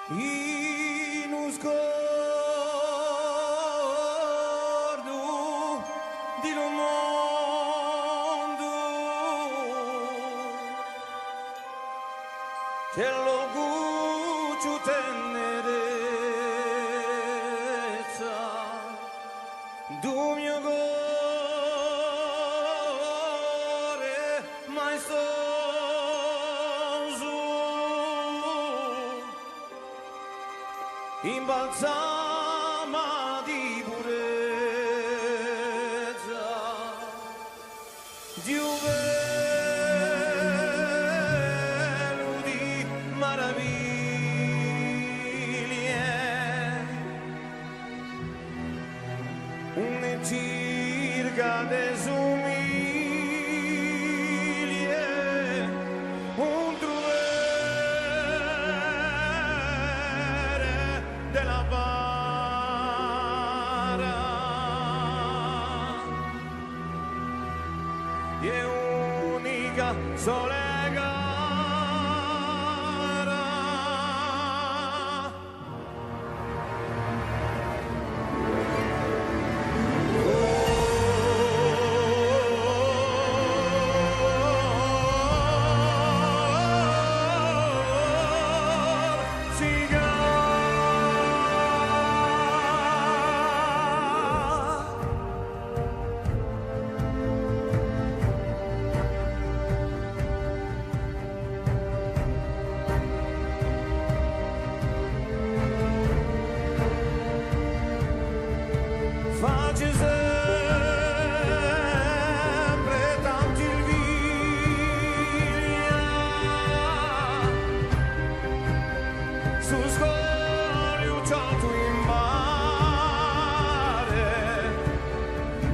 in un sguardo di un mondo che l'orgoglio tenerezza du mio cuore mai in balsama di purezza di un velo di meraviglie, una circa desumiglie, un della bara è unica sola gara. Face sempre tanti invidia su scoli ucciato in mare,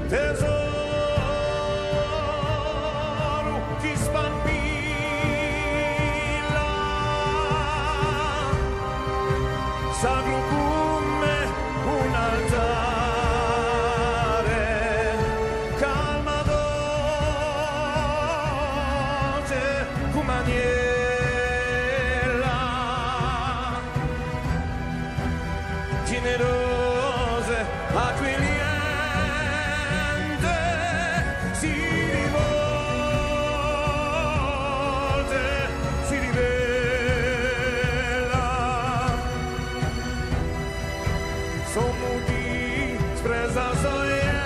tesoro chi sbambilla sacro come un altare. Generose accogliente si rivolge, si rivela, sono di spresa sorriente.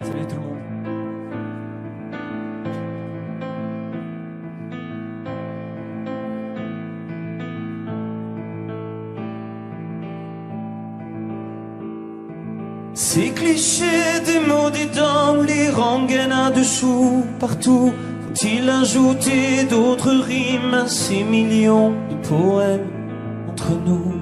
Salut tout le monde. Ces clichés démodés dans les rengaines à dessous, partout, faut-il ajouter d'autres rimes à ces millions de poèmes entre nous?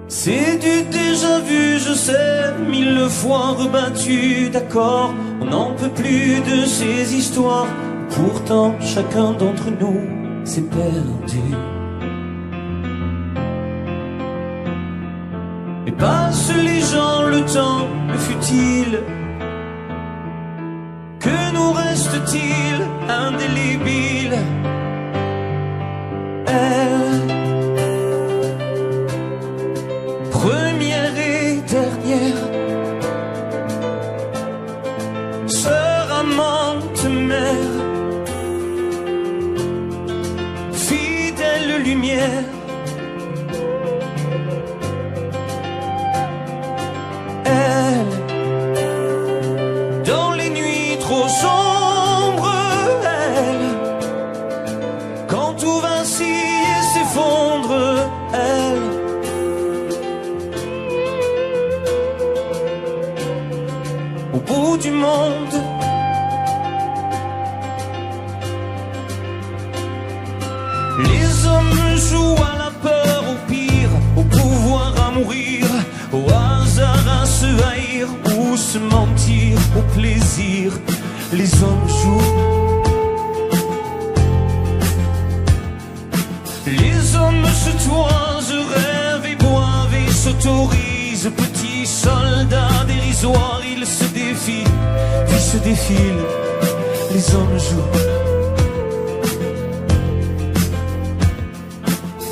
C'est du déjà vu, je sais, 1000 fois rebattu, d'accord, on n'en peut plus de ces histoires, pourtant chacun d'entre nous s'est perdu. Et passent les gens, le temps, le futile, Que nous reste-t-il indélébile? Elle, première et dernière, sœur, amante, mère, fidèle lumière. Elle, dans les nuits trop sombres, elle, quand tout vacille et s'effondre, elle, au bout du monde, les hommes jouent à la peur, au pire, au pouvoir à mourir, au hasard à se haïr ou se mentir, au plaisir. Les hommes jouent. Les hommes se toisent, rêvent et boivent et s'autorisent. Petits soldats dérisoires, ils se défient, puis se défilent. Les hommes jouent.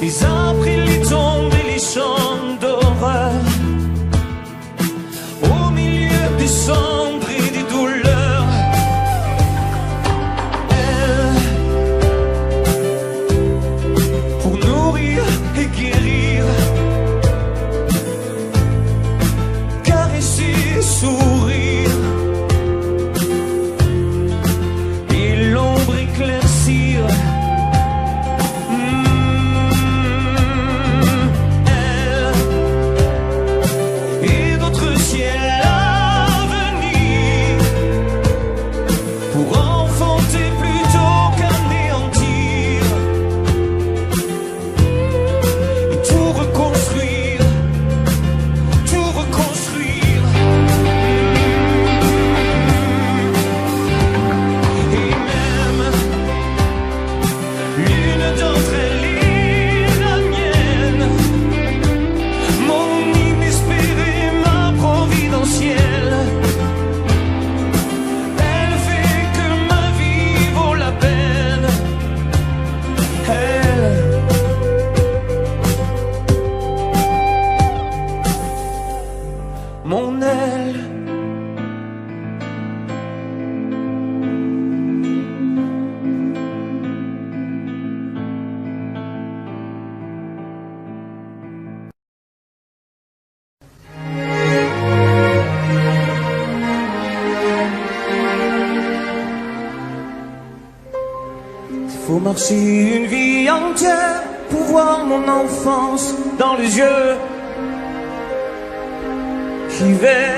Mais après les tombes et les chants d'horreur, au milieu des cendres et des douleurs, elle, pour nourrir et guérir, caresser, sourire, et l'ombre éclaircir. Mon aile, il faut marcher une vie entière pour voir mon enfance dans les yeux. J'y vais.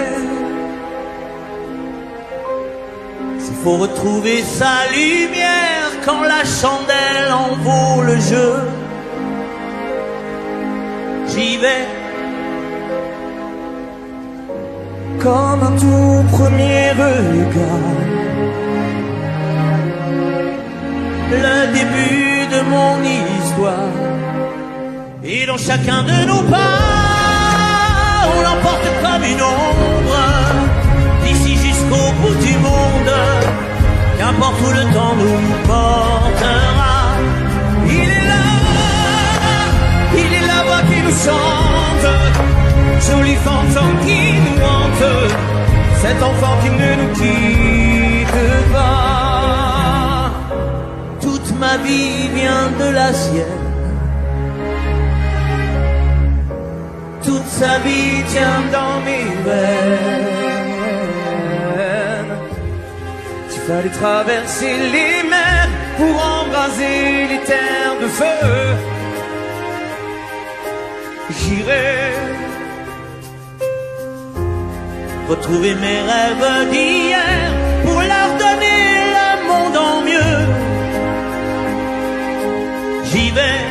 S'il faut retrouver sa lumière quand la chandelle en vaut le jeu, j'y vais. Comme un tout premier regard, le début de mon histoire, et dans chacun de nos pas, on l'emporte comme une ombre, d'ici jusqu'au bout du monde, qu'importe où le temps nous portera. Il est la voix qui nous chante, jolie fantôme qui nous hante, cet enfant qui ne nous quitte pas. Toute ma vie vient de la sienne, toute sa vie tient dans mes veines. Il fallait traverser les mers pour embraser les terres de feu. J'irai retrouver mes rêves d'hier pour leur donner le monde en mieux. J'y vais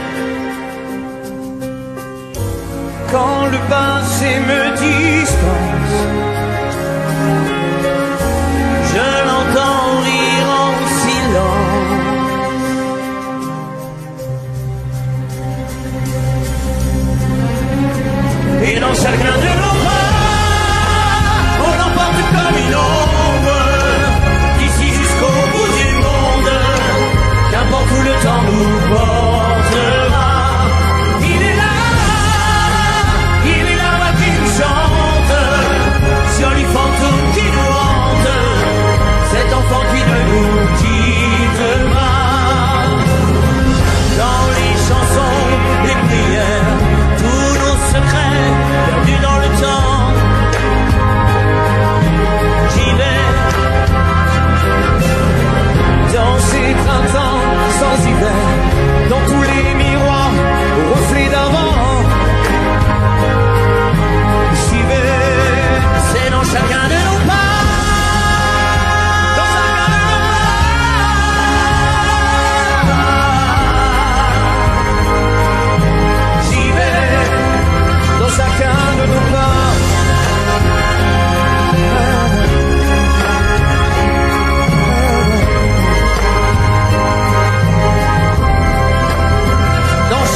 quand le passé me distance, je l'entends rire en silence. Et dans chacun de nos pas, on l'emporte comme une ombre, temps nous portera. Il est là, moi qui me chante, joli fantôme qui nous hante, cet enfant qui ne nous quittera. Dans les chansons, les prières, tous nos secrets perdus dans le temps, j'y vais. Dans ces printemps sans hiver, dans tous les miroirs au reflet d'avant, j'y vais. C'est dans chacun de nos pas, dans chacun de nos pas, j'y vais. Dans chacun de nos pas.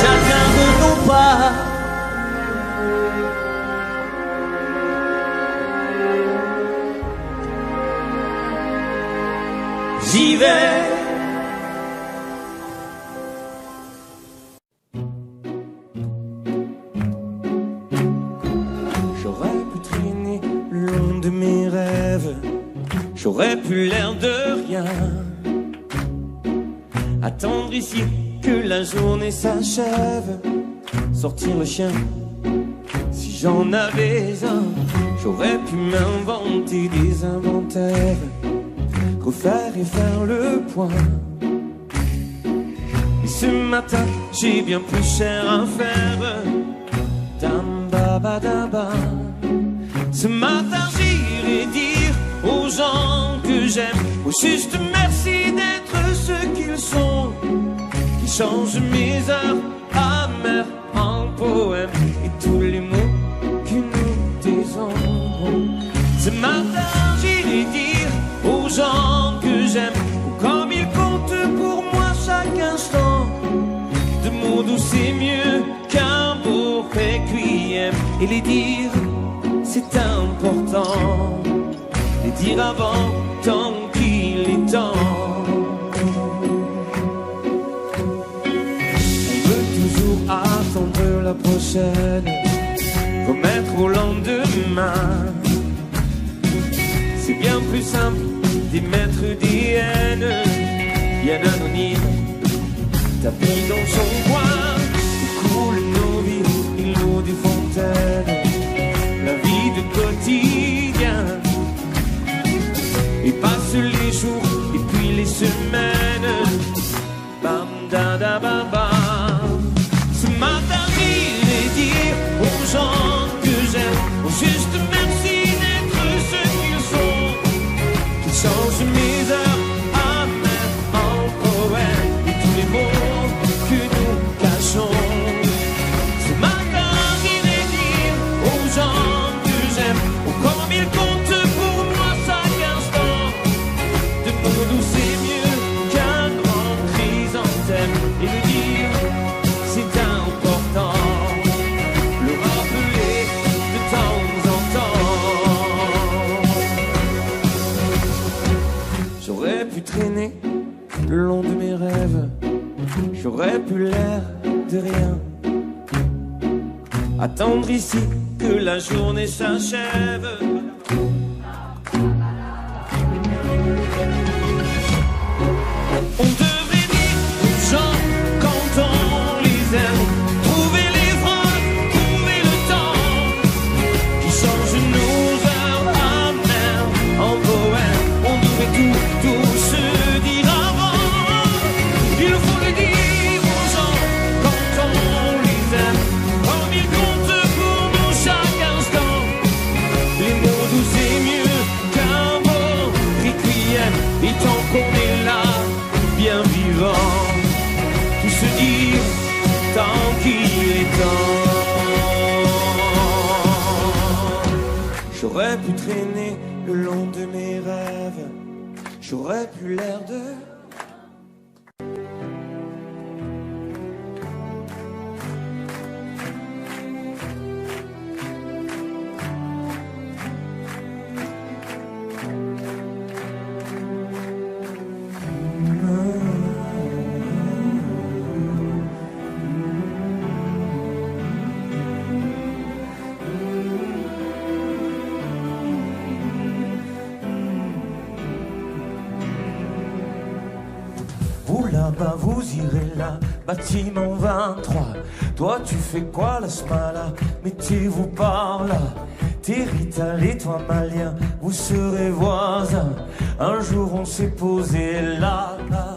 Chacun de nos pas. J'y vais. J'aurais pu traîner le long de mes rêves, j'aurais pu l'air de rien, attendre ici que la journée s'achève, sortir le chien, si j'en avais un, j'aurais pu m'inventer des inventaires, refaire et faire le point. Mais ce matin, j'ai bien plus cher à faire. Dam ba ba da ba. Ce matin, j'irai dire aux gens que j'aime, au juste merci d'être ce qu'ils sont, change mes heures amères en poèmes et tous les mots que nous disons. Ce matin, j'irai dire aux gens que j'aime comme ils comptent pour moi chaque instant. De mots doux, c'est mieux qu'un beau requiem. Et les dire, c'est important. Les dire avant, tant qu'il est temps. Attendre la prochaine, remettre au lendemain. C'est bien plus simple d'émettre des haines, bien anonyme, tapis dans son coin. Coulent nos vies, il nous des fontaines, la vie de quotidien. Et passent les jours et puis les semaines. Bam da da bam bam. Ce matin, j'irai dire aux gens que j'aime, au juste merci d'être ceux qu'ils sont, qu'ils changent mes heures amères en poèmes et tous les mots que nous cachons. Ce matin, j'irai dire aux gens que j'aime, oh, comme ils comptent pour moi chaque instant. De mots doux, c'est mieux qu'un grand chrysanthème. Et le dire, c'est important, le rappeler de temps en temps. J'aurais pu traîner le long de mes rêves, j'aurais pu l'air de rien, attendre ici que la journée s'achève. On devrait dire aux gens quand on les aime, trouver les phrases, trouver le temps qui change nos heures amères en poème. On devrait tout se dire avant. Il faut le dire aux gens quand on les aime, comme ils comptent pour nous chaque instant. Les mots doux, c'est mieux qu'un beau requiem. Et tant qu'on est là, bien vivant, tout se dire tant qu'il est temps. J'aurais pu traîner le long de mes rêves, j'aurais pu l'air de là-bas, vous irez là, bâtiment 23. Toi tu fais quoi la smala? Mettez-vous par là. T'es Rital et toi Malien, vous serez voisins. Un jour on s'est posé là, là.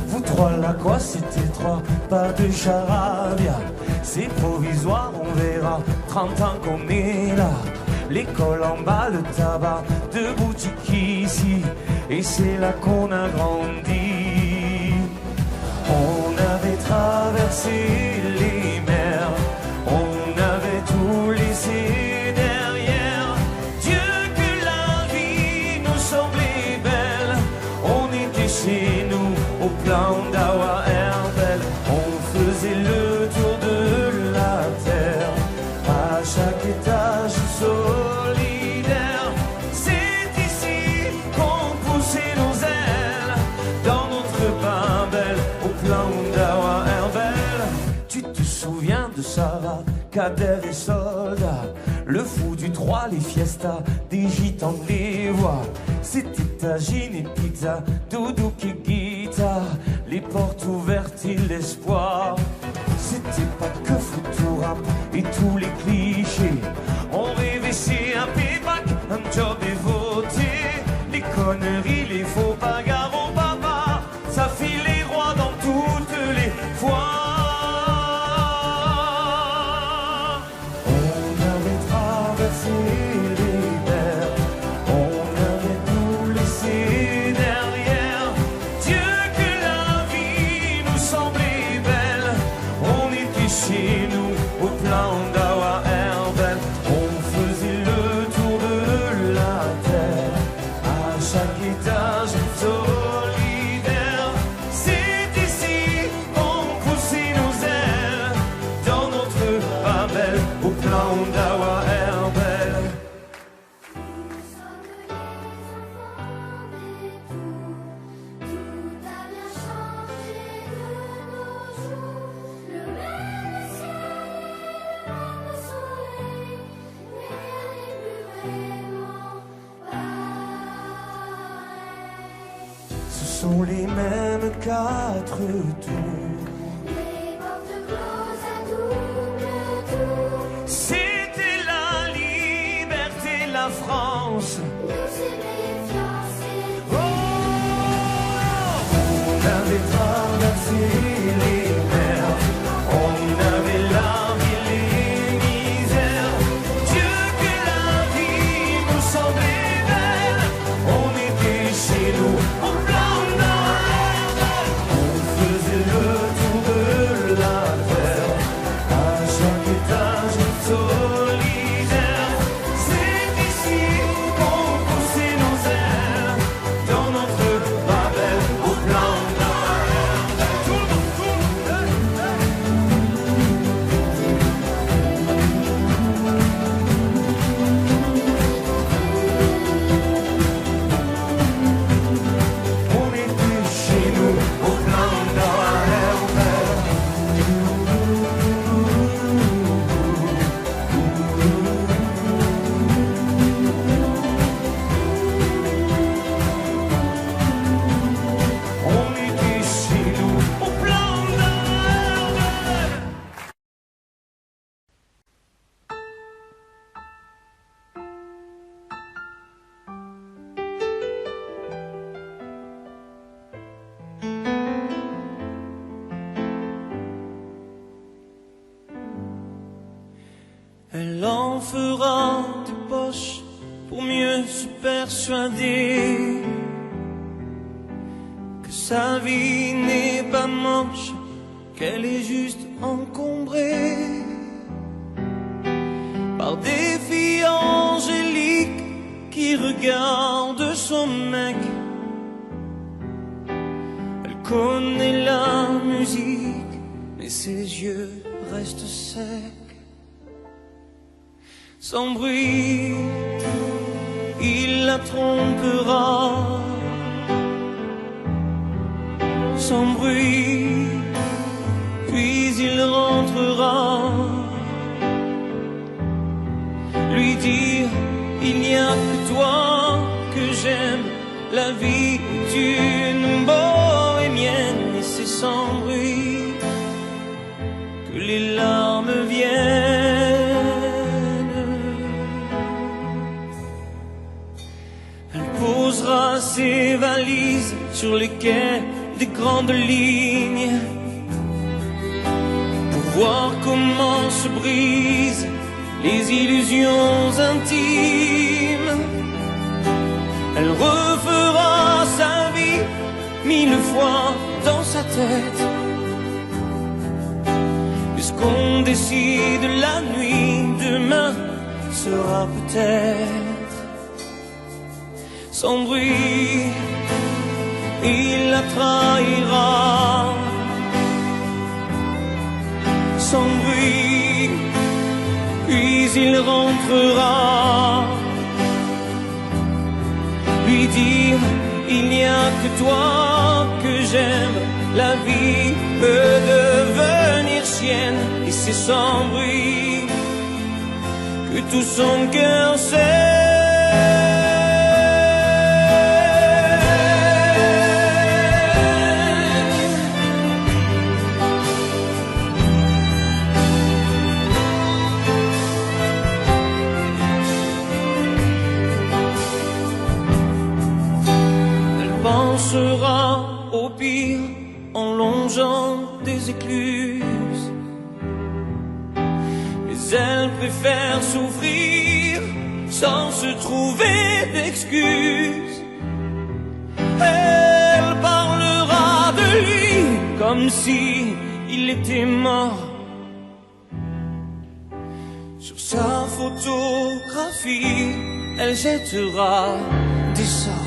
Vous trois là quoi, c'était trois, pas de charabia. C'est provisoire, on verra, 30 ans qu'on est là. L'école en bas, le tabac, deux boutiques ici. Et c'est là qu'on a grandi. On avait traversé les mers, on avait tout laissé derrière. Dieu que la vie nous semblait belle. On était chez nous au plan d'Awa Herbel. On faisait le tour de la terre, à chaque étage solidaire. C'est ici qu'on poussait nos ailes, dans notre Babel, au plan d'Awa Herbel. Tu te souviens de Sarah, Kader et Soldat, le fou du 3, les fiestas, des gitans, des voix. C'était tagine et pizza, doudouk et guitare, les portes ouvertes et l'espoir. C'était pas que foot ou rap et tous les clichés. On rêvait c'est un payback, un job et voter. Les conneries, les faux bagarres au papa, ça file les rois dans toutes les fois. On avait traversé les mers, on avait tout laissé derrière. Dieu que la vie nous semblait belle. On était chez nous au plan d'Awa Herbel. On faisait le tour de la terre, à chaque étage solidaire. C'est ici qu'on poussait nos ailes, dans notre Babel, au plan d'Awa Herbel. Nous sommes les enfants des tours, tout a bien changé de nos jours. Le même ciel et le même soleil, rien n'est plus vraiment pareil. Ce sont les mêmes quatre tours. Les portes closes à double tour, C'était la liberté, la France. nous aimer fiancés. Oh, on avait traversé les mers, on avait largué les misères. Dieu que la vie nous semblait belle. On était chez nous au plan d'Awa. On faisait le tour de la terre, à chaque étage solidaire. C'est ici qu'on poussait nos ailes, dans notre Babel, au plan d'Awa. Tout le monde, on était chez nous au plan d'Awa Herbel. On était chez nous au plan d'Awa Herbel. Elle en fera des poches pour mieux se persuader que sa vie n'est pas moche, qu'elle est juste encombrée par des filles angéliques qui regardent son mec. Elle connaît la musique, mais ses yeux restent secs. Sans bruit, il la trompera. Sans bruit, puis il rentrera. Lui dire, il n'y a que toi que j'aime. La vie est une bohémienne. sans bruit que les larmes viennent. Elle posera ses valises sur les quais des grandes lignes pour voir comment se brisent les illusions intimes. Elle refera sa vie 1000 fois dans sa tête. Puisqu'on décide la nuit, demain sera peut-être sans bruit. Il la trahira sans bruit, puis il rentrera lui dire: il n'y a que toi que j'aime, la vie peut devenir sienne. Et c'est sans bruit que tout son cœur sait. Sera au pire en longeant des écluses, mais elle préfère souffrir sans se trouver d'excuses. Elle parlera de lui comme si il était mort. Sur sa photographie, elle jettera des sorts.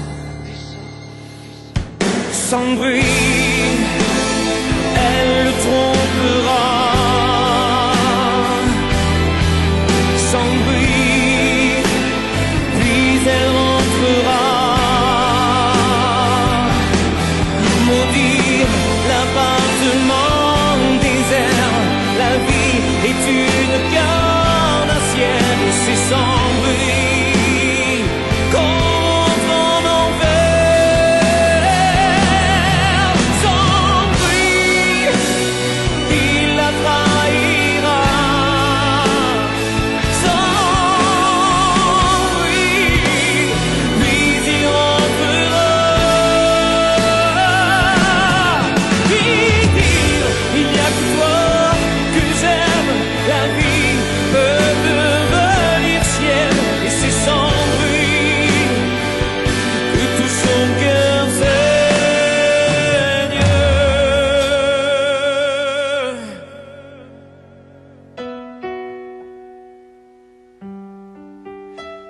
Sans bruit, elle le trompera. Sans bruit, puis elle rentrera. Maudire l'appartement désert. La vie est une carnassière et c'est sans bruit qu'on rentre en enfer.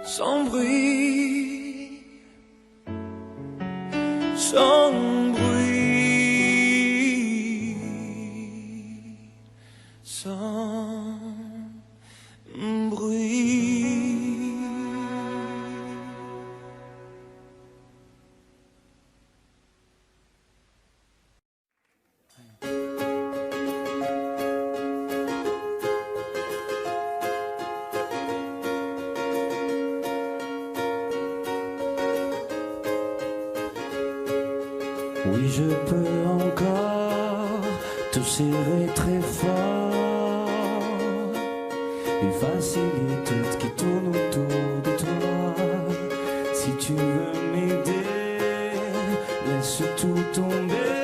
Sans bruit, sans bruit, sans bruit. Oui, je peux encore te serrer très fort, effacer les doutes qui tournent autour de toi. Si tu veux m'aider, laisse tout tomber,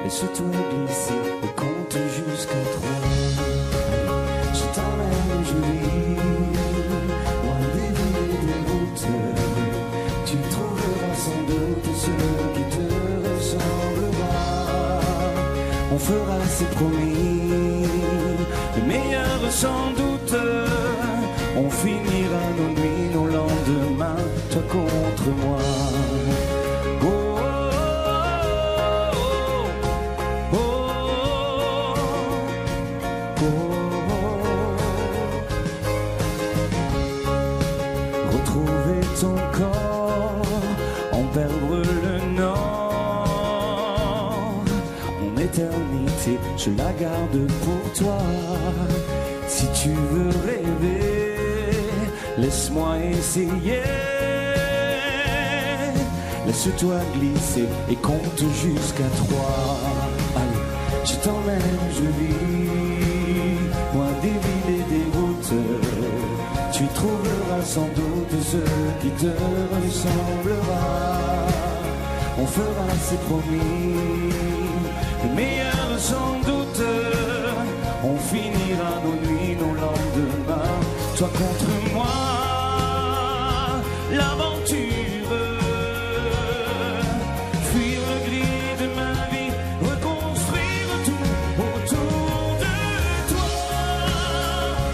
laisse-toi glisser et compte jusqu'à 3. Je t'emmène, je vis, loin des villes et des routes. Tu trouveras sans doute ce qui te ressemblera. On fera, c'est promis, le meilleur sans doute. On finira nos nuits, nos lendemains, toi contre moi. Oh, oh, oh, oh, oh. Retrouver ton corps, en perdre le nord. Mon éternité, je la garde pour toi. Si tu veux rêver, laisse-moi essayer. Laisse-toi glisser et compte jusqu'à 3. Allez, je t'emmène, je vis, loin des villes et des routes. Tu trouveras sans doute ce qui te ressemblera. On fera, c'est promis, le meilleur sans doute. On finira nos nuits, nos lendemains, toi contre moi, l'aventure. Fuir le gris de ma vie, reconstruire tout autour de toi.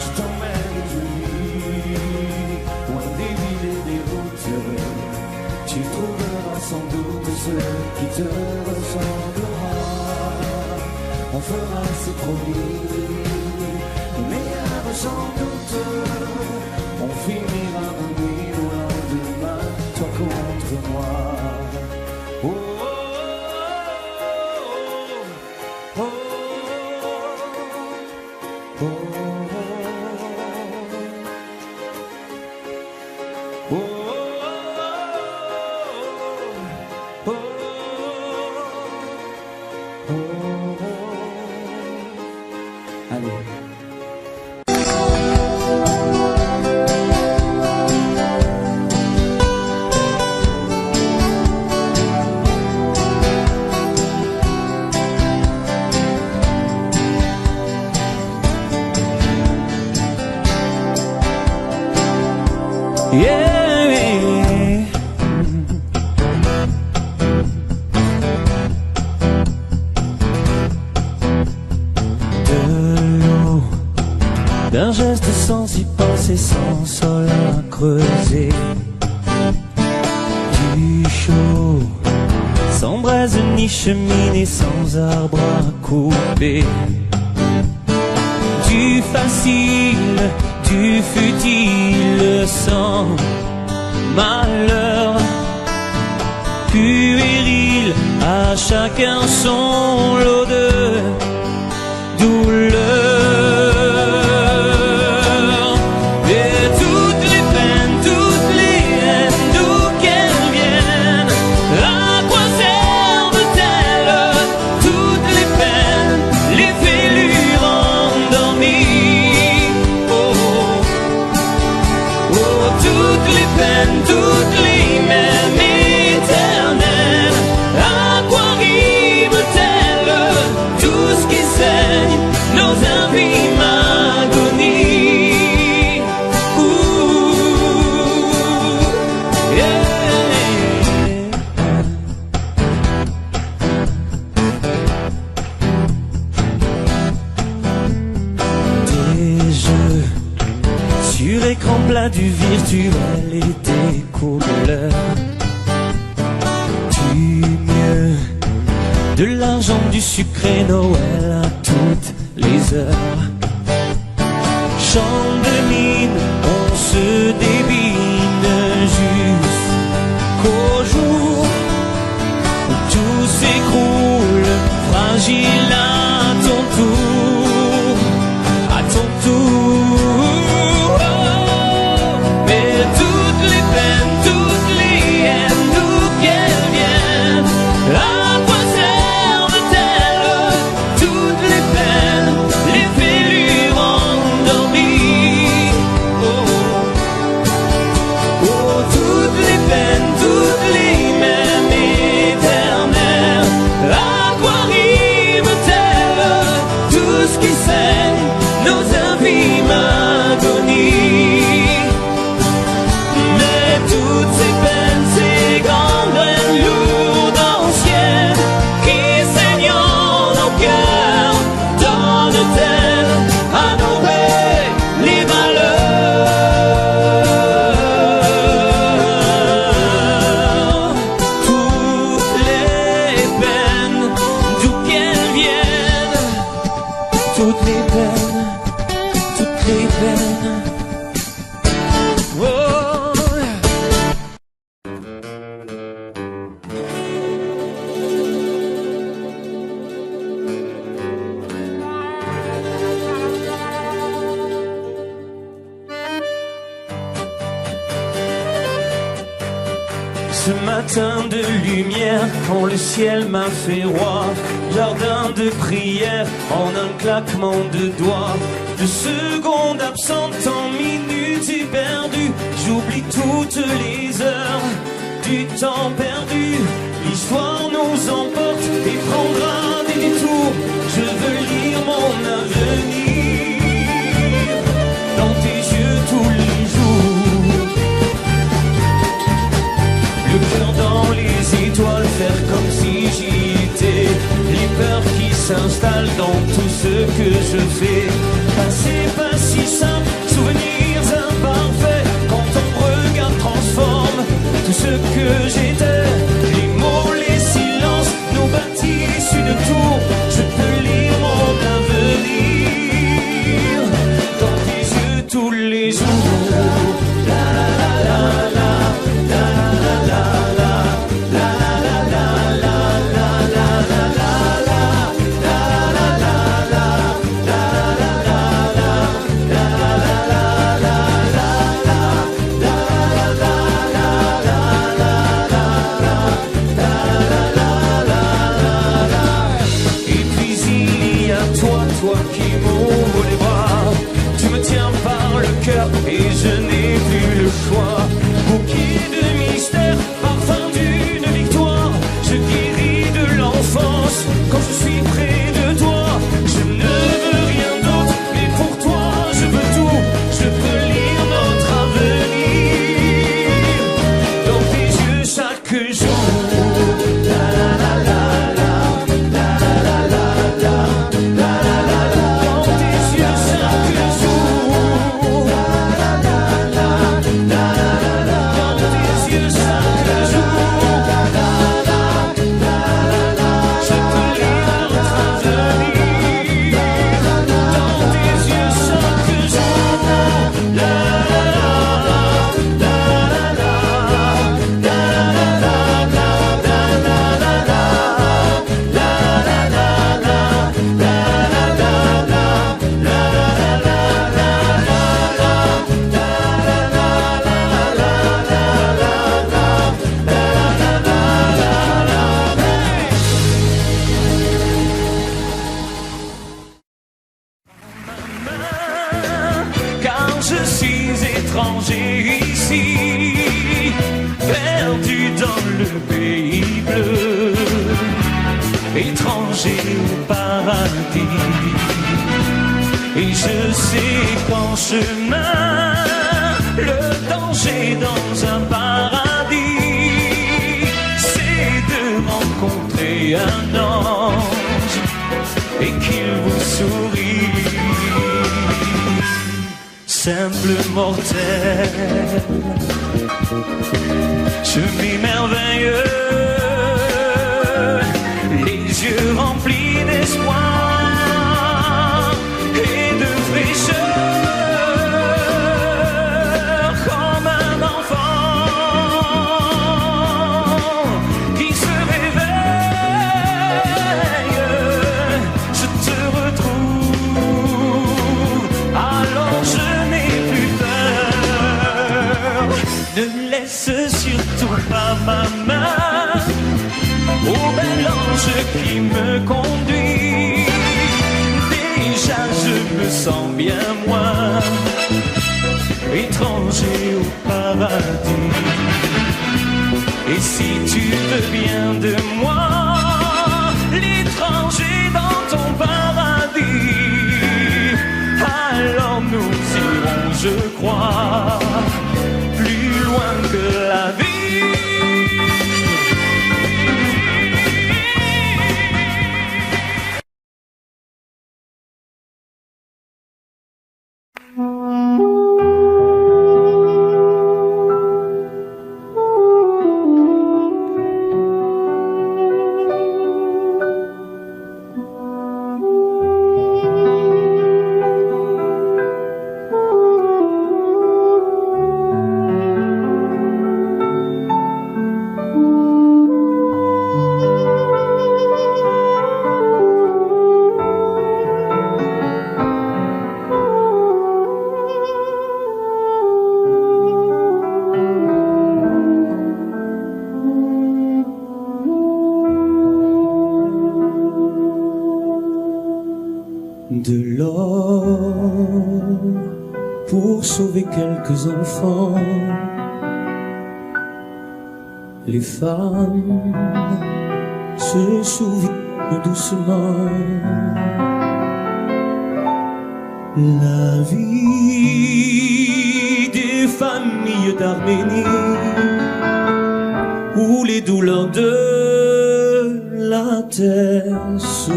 Je t'emmène, je vis, loin des villes et des routes. Tu trouveras sans doute ce qui te ressemblera. On fera, c'est promis, le meilleur sans doute. On finira nos nuits, nos lendemains, toi contre moi. Oh, oh, oh, oh, oh, oh, oh, oh, oh, oh. Allez. Yeah. De l'eau, d'un geste sans y penser, sans sol à creuser. Du chaud, sans braise ni cheminée, sans arbre à couper. Du facile, du futile, sans malheur. Puéril, à chacun son lot de douleur. Et toutes les peines, toutes les haines, d'où qu'elles viennent, à quoi servent-elles? Toutes les peines, les fêlures endormies. Oh, oh, oh, toutes les peines, toutes les mêmes éternelles. À quoi riment-elles? Tout ce qui saigne, nos infimes agonies. Ouh, yeah. Des jeux sur écran plat, du virtuel et des couleurs. Du mieux, de l'argent, du sucré, Noël à toutes les heures. Chant de mine, on se débine jusqu'au jour où tout s'écroule, fragile à ton tour, à ton tour. Oh, mais toutes les peines, toutes les haines, d'où qu'elles viennent, à quoi servent-elles? Toutes les peines, les fêlures endormies. Oh, Ce matin de lumière, quand le ciel m'a fait roi, jardin de prière en un claquement de doigts. De secondes absentes en minutes éperdues, j'oublie toutes les heures du temps perdu. L'histoire nous emporte et prendra des détours. Je veux lire mon avenir dans tes yeux tous les jours. Le cœur dans les étoiles, faire comme si j'y étais. Les peurs qui s'installent dans tout ce que je fais. C'est pas si simple, souvenirs imparfaits. Quand ton regard transforme tout ce que j'étais. Les mots, les silences nous bâtissent une tour. Je peux lire mon avenir dans tes yeux tous les jours. La la la la la la la la la la la toi qui m'ouvre les bras, tu me tiens par le cœur et je n'ai plus le choix. Bouquet de mystère, parfum d'une victoire, je guéris de l'enfance quand je suis près de toi. Je ne veux rien d'autre, mais pour toi je veux tout. Je peux lire notre avenir dans tes yeux chaque jour. La la la la la, la la la la la, la la la la. Dans tes yeux chaque jour. La la la la, la la la la. Dans tes yeux chaque jour. La la la la la. Je peux lire notre avenir dans tes yeux chaque jour. La la la la, la la la la, la la la la, la la la la, la la la la, la la la la, car je suis étranger ici, perdu dans le pays bleu, étranger au paradis. Et je sais qu'en chemin, le danger dans un paradis, c'est de rencontrer un ange et qu'il vous sourit. Simple mortel, chemin merveilleux, les yeux remplis d'espoir et de fraîcheur, comme un enfant qui se réveille. Je te retrouve, alors je n'ai plus peur. Ne laisse surtout pas ma main au bel ange qui me conduit. Déjà je me sens bien moins étranger au paradis. Et si tu veux bien de moi, l'étranger dans ton paradis, alors nous irons, je crois, plus loin que la vie. de l'or pour sauver quelques enfants. Les femmes se souviennent doucement. La vie des familles d'Arménie, où les douleurs de la terre se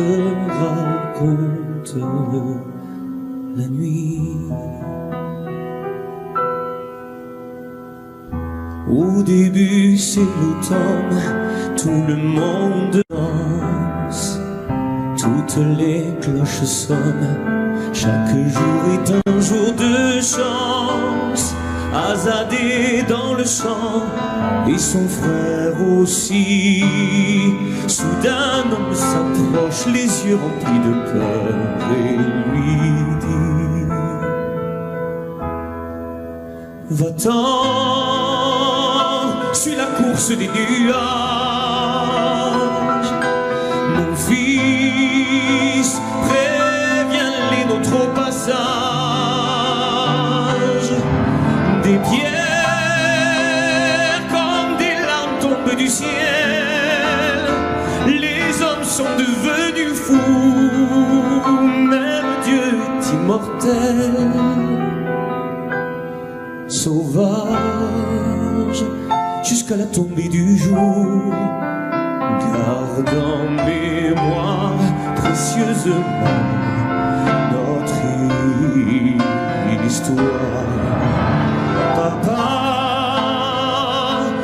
racontent la nuit. Au début c'est l'automne, tout le monde danse, toutes les cloches sonnent, chaque jour est un jour de chance. Azadé dans le champ et son frère aussi. Soudain un homme s'approche, les yeux remplis de peur, et lui dit: va-t'en, suis la course des nuages. Mon fils, préviens les nôtres au passage. Des pierres comme des larmes tombent du ciel. Les hommes sont devenus fous, même Dieu est immortel. Sauvage jusqu'à la tombée du jour, garde en mémoire précieusement notre histoire. Papa,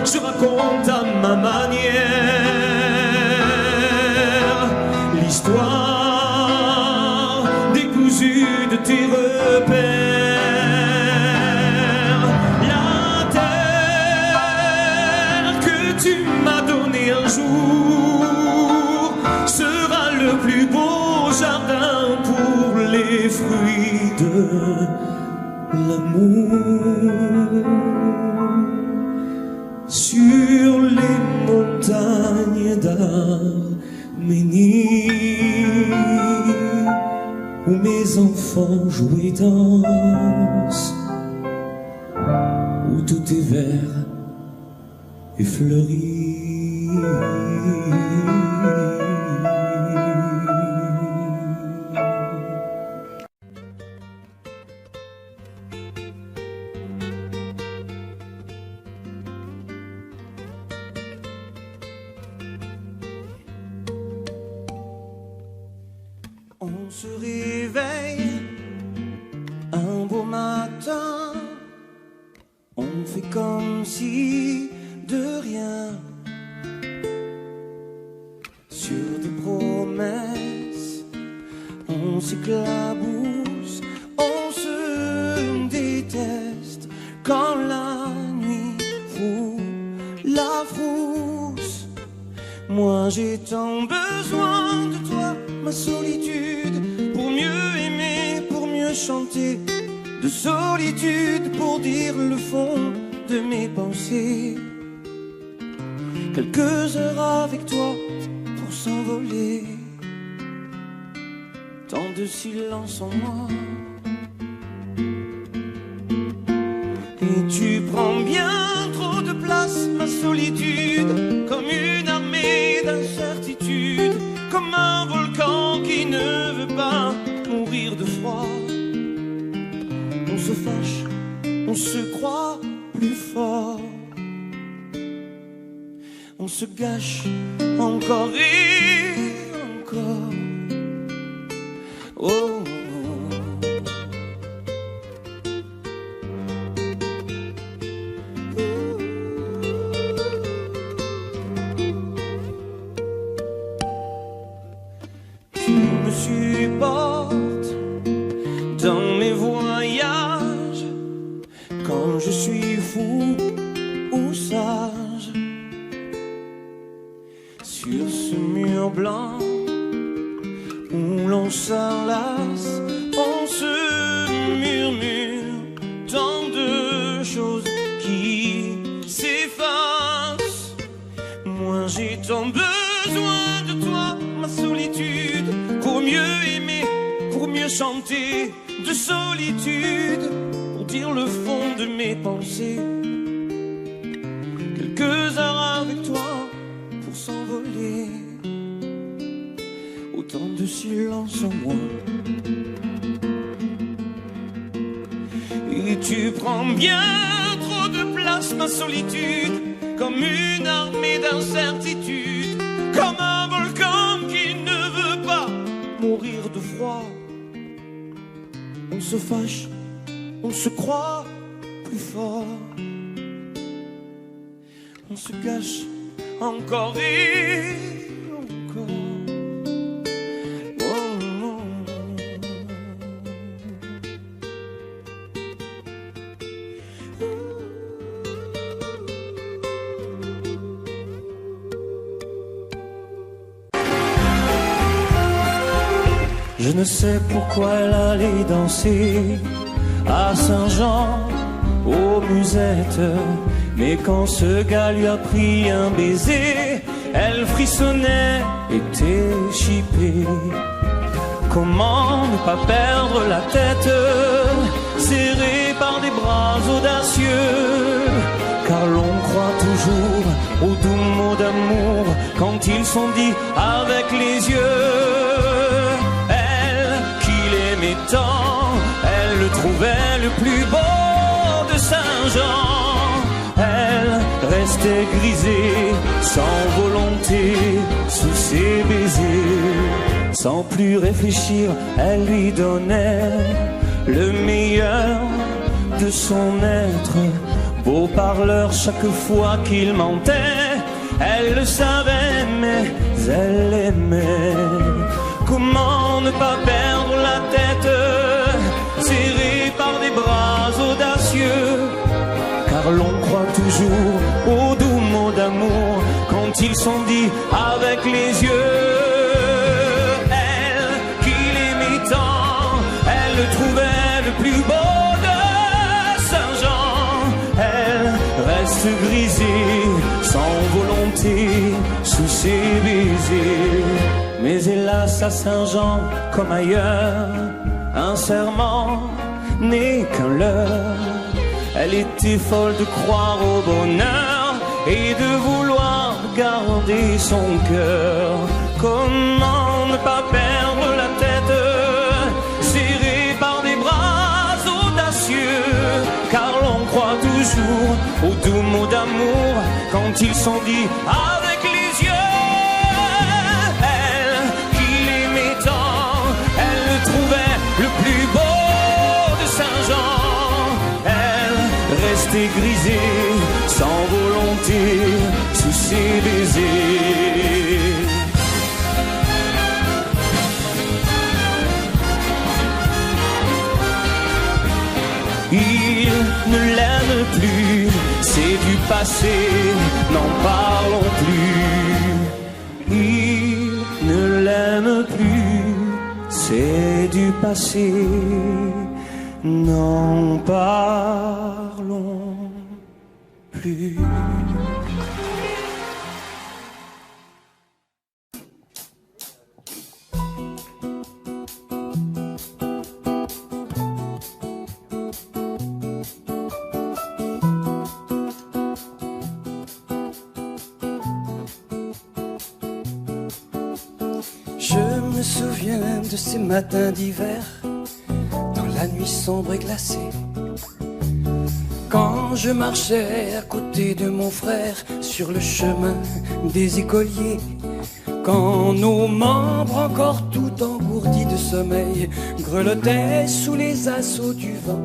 je raconte à ma manière l'histoire décousue de tes repères. La terre que tu m'as donnée un jour sera le plus beau jardin pour les fruits de l'amour. Sur les montagnes d'Arménie, où mes enfants jouent et dansent, où tout est vert et fleuri. On se réveille un beau matin, on fait comme si de rien, sur des promesses, on s'éclabousse, on se déteste quand la nuit fout la frousse. Moi j'ai tant besoin de toi, ma solitude, pour mieux aimer, pour mieux chanter, de solitude pour dire le fond de mes pensées. Quelques heures avec toi pour s'envoler, tant de silence en moi. Et tu prends bien trop de place, ma solitude, comme une armée d'incertitude, comme un volcan qui ne veut pas mourir de froid. On se fâche, on se croit plus fort, on se gâche encore et encore. Oh. Tu me supportes dans mes voyages, quand je suis fou ou sage. Sur ce mur blanc où l'on s'enlace, on se murmure tant de choses qui s'effacent. Moi j'ai tant besoin de toi, ma solitude, pour mieux aimer, pour mieux de chanter de solitude pour dire le fond de mes pensées. Quelques heures avec toi pour s'envoler. Autant de silence en moi. Et tu prends bien trop de place, ma solitude, comme une armée d'incertitude, comme un volcan qui ne veut pas mourir de froid. On se fâche, on se croit plus fort. On se cache encore et encore. Je ne sais pourquoi elle allait danser à Saint-Jean, aux musettes. Mais quand ce gars lui a pris un baiser, elle frissonnait, était chippée. Comment ne pas perdre la tête, serrée par des bras audacieux? Car l'on croit toujours aux doux mots d'amour quand ils sont dits avec les yeux. Tant, elle le trouvait le plus beau de Saint-Jean. Elle restait grisée, sans volonté, sous ses baisers. Sans plus réfléchir, elle lui donnait le meilleur de son être. Beau parleur chaque fois qu'il mentait, elle le savait, mais elle aimait. Comment ne pas perdre la tête, serrée par des bras audacieux? Car l'on croit toujours aux doux mots d'amour quand ils sont dits avec les yeux. Elle, qui l'aimait tant, elle le trouvait le plus beau de Saint-Jean. Elle reste grisée, sans volonté, sous ses baisers. Mais hélas à Saint-Jean, comme ailleurs, un serment n'est qu'un leurre. Elle était folle de croire au bonheur et de vouloir garder son cœur. Comment ne pas perdre la tête, serrée par des bras audacieux? Car l'on croit toujours aux doux mots d'amour quand ils sont dits avec les yeux. Le plus beau de Saint-Jean, elle restait grisée, sans volonté, sous ses baisers. Il ne l'aime plus, c'est du passé, n'en parlons plus. Il ne l'aime plus, c'est du passé, n'en parlons plus. Je me souviens de ces matins d'hiver, dans la nuit sombre et glacée, quand je marchais à côté de mon frère sur le chemin des écoliers, quand nos membres encore tout engourdis de sommeil grelottaient sous les assauts du vent.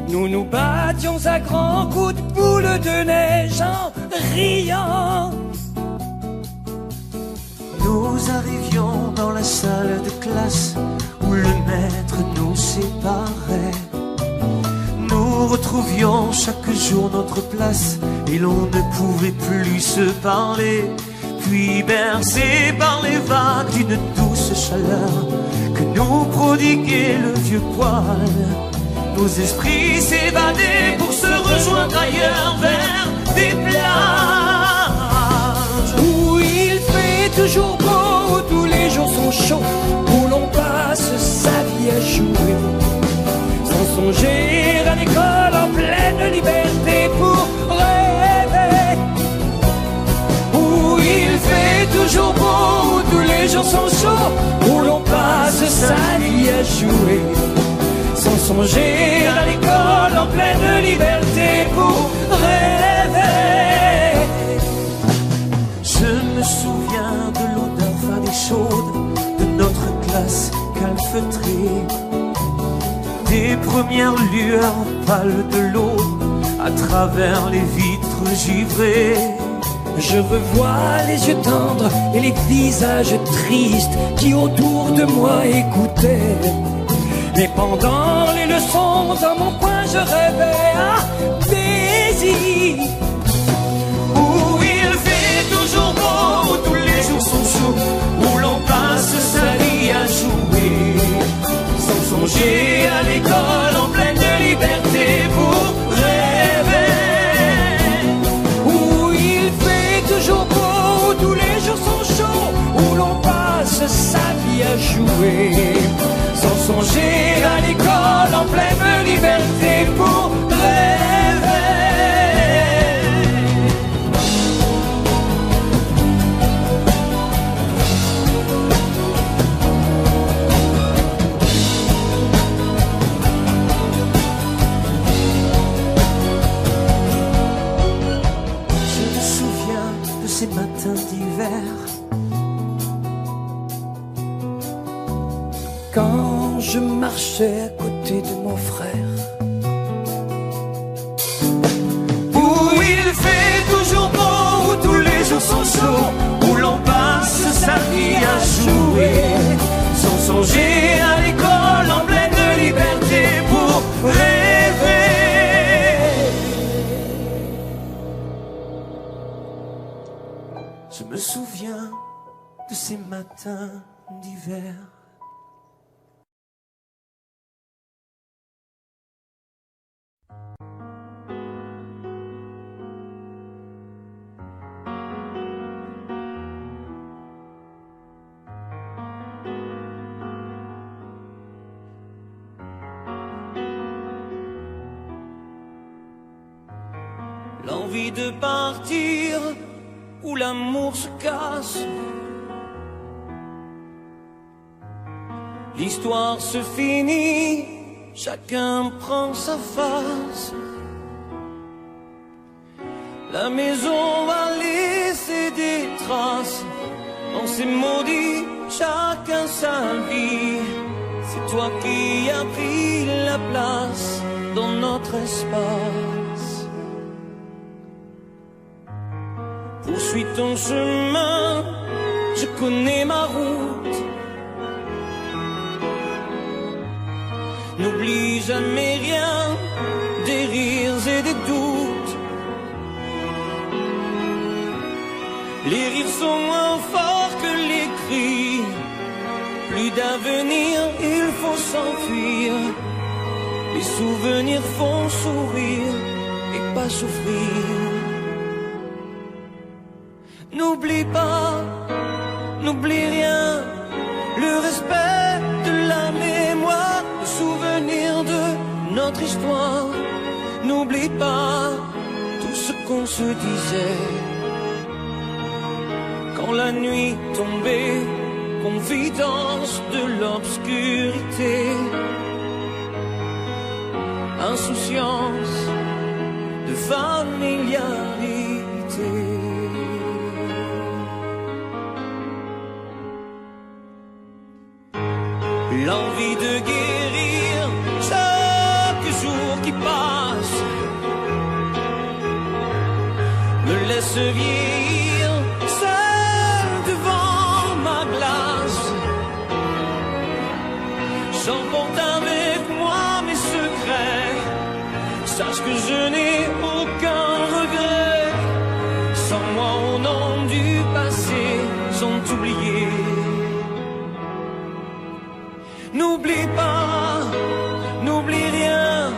Nous nous battions à grands coups de boule de neige en riant. Nous arrivions dans la salle de classe où le maître nous séparait. Nous retrouvions chaque jour notre place et l'on ne pouvait plus se parler. Puis bercés par les vagues d'une douce chaleur que nous prodiguait le vieux poil, nos esprits s'évadaient pour se rejoindre ailleurs vers des plages où il fait toujours beau, où tous les jours sont chauds, où l'on passe sa vie songer à l'école en pleine liberté pour rêver. Je me souviens de l'odeur fade et chaude de notre classe calfeutrée, des premières lueurs pâles de l'aube à travers les vitres givrées. Je revois les yeux tendres et les visages tristes qui autour de moi écoutaient. Et pendant les leçons, dans mon coin, je rêvais à Daisy. Où il fait toujours beau, où tous les jours sont chauds, où l'on passe sa vie à jouer, sans songer à l'école en pleine liberté pour rêver. Où il fait toujours beau, où tous les jours sont chauds, où l'on passe sa vie à jouer, sans songer à l'école en pleine liberté pour rêver. Je me souviens de ces matins d'hiver, quand je marchais à côté de mon frère. où il fait toujours beau, où tous les jours sont chauds, où l'on passe sa vie à jouer, sans songer à l'école en pleine liberté pour rêver. Je me souviens de ces matins d'hiver. L'envie de partir, où l'amour se casse. L'histoire se finit, chacun prend sa face. La maison va laisser des traces, on s'est maudit, chacun sa vie. C'est toi qui as pris la place dans notre espace. Poursuis ton chemin, je connais ma route. N'oublie jamais rien, des rires et des doutes. Les rires sont moins forts que les cris. Plus d'avenir, il faut s'enfuir. Les souvenirs font sourire et pas souffrir. N'oublie pas, n'oublie rien, le respect de la mémoire, le souvenir de notre histoire. N'oublie pas tout ce qu'on se disait quand la nuit tombait, confidence de l'obscurité, insouciance de familiarité. L'envie de guérir chaque jour qui passe me laisse vieillir seul devant ma glace. J'emporte avec moi mes secrets, sache que je n'ai aucun regret. Sans moi au nom du passé sont oubliés. N'oublie pas, n'oublie rien,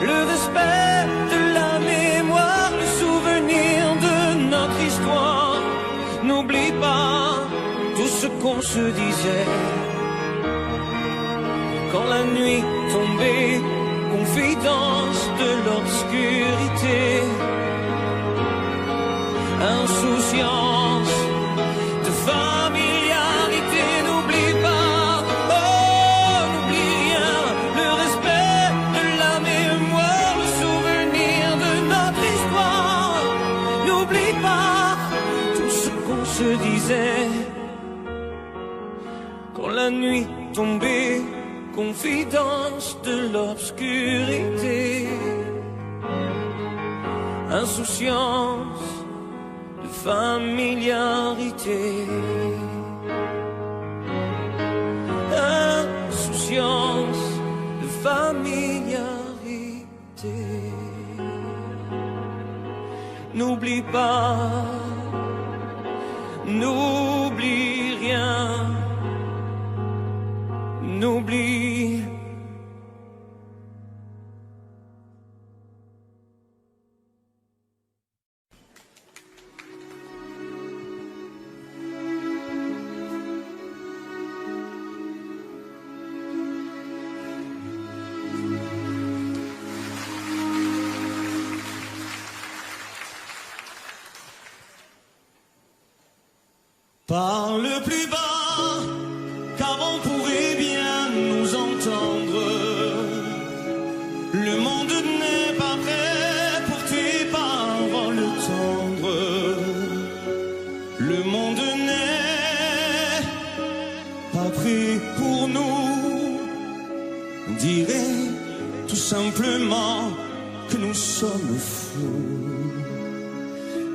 le respect de la mémoire, le souvenir de notre histoire. N'oublie pas tout ce qu'on se disait quand la nuit tombait, confidence de l'obscurité, insouciance de familiarité. N'oublie pas, oh, n'oublie rien, le respect quand la nuit tombait, confidence de l'obscurité, insouciance de familiarité, insouciance de familiarité. N'oublie pas, n'oublie rien, n'oublie. Parle plus bas, car on pourrait bien nous entendre. Le monde n'est pas prêt pour tes paroles tendres. Le monde n'est pas prêt pour nous. On dirait tout simplement que nous sommes fous.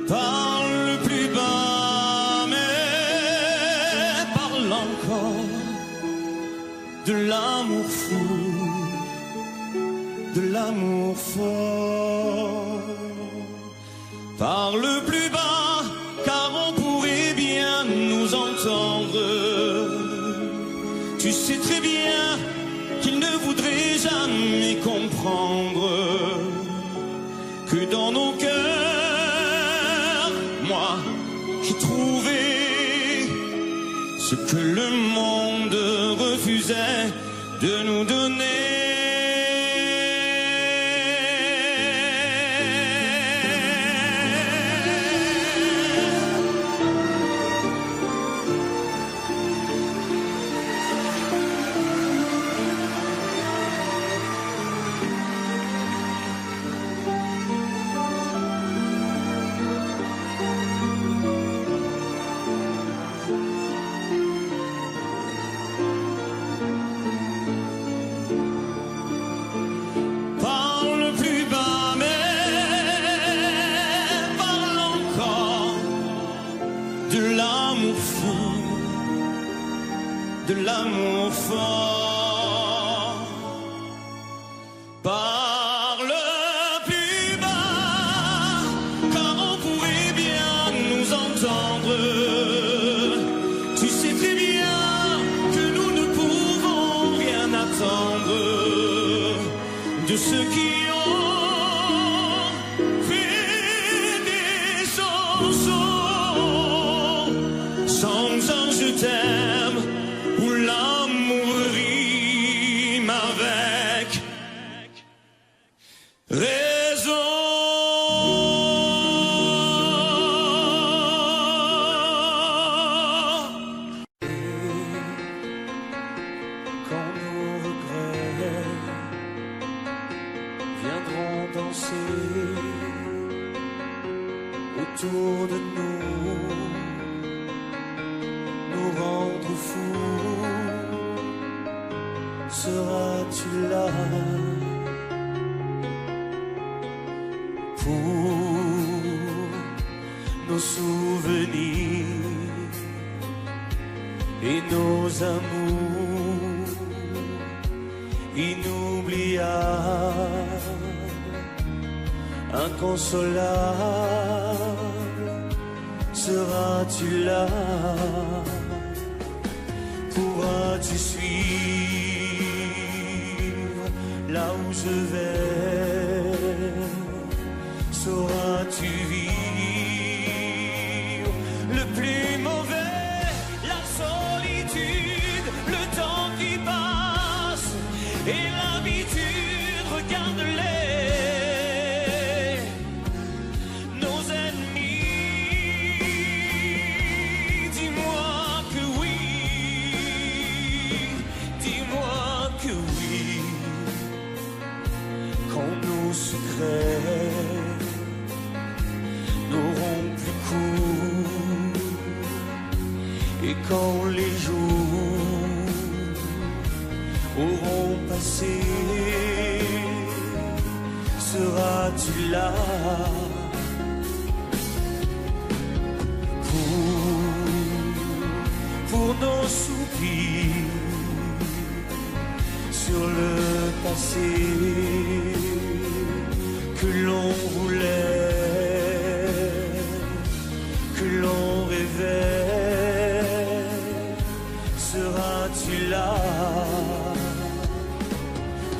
Parle plus bas, de l'amour fou, de l'amour fort. Parle plus bas, car on pourrait bien nous entendre. Tu sais très bien qu'il ne voudrait jamais comprendre que dans nos cœurs, moi, j'ai trouvé ce que le monde refusait de nous donner. De l'amour fort. Parle plus bas, car on pourrait bien nous entendre. Tu sais très bien que nous ne pouvons rien attendre de ceux qui ont fait des chansons sans un je t'aime, où l'amour rime avec raison. Quand nos regrets viendront danser autour de nous, nous rendre fous, seras-tu là pour nos souvenirs et nos amours inoubliables, inconsolables? Seras-tu là? Pourras-tu suivre là où je vais? Sauras-tu vivre le plus mauvais, la solitude, le temps qui passe et l'habitude? Regarde-les, nos ennemis. Dis-moi que oui, dis-moi que oui. Quand nos secrets n'auront plus cours et quand les jours auront passé. Seras-tu là pour nos soupirs sur le passé que l'on voulait, que l'on rêvait? Seras-tu là?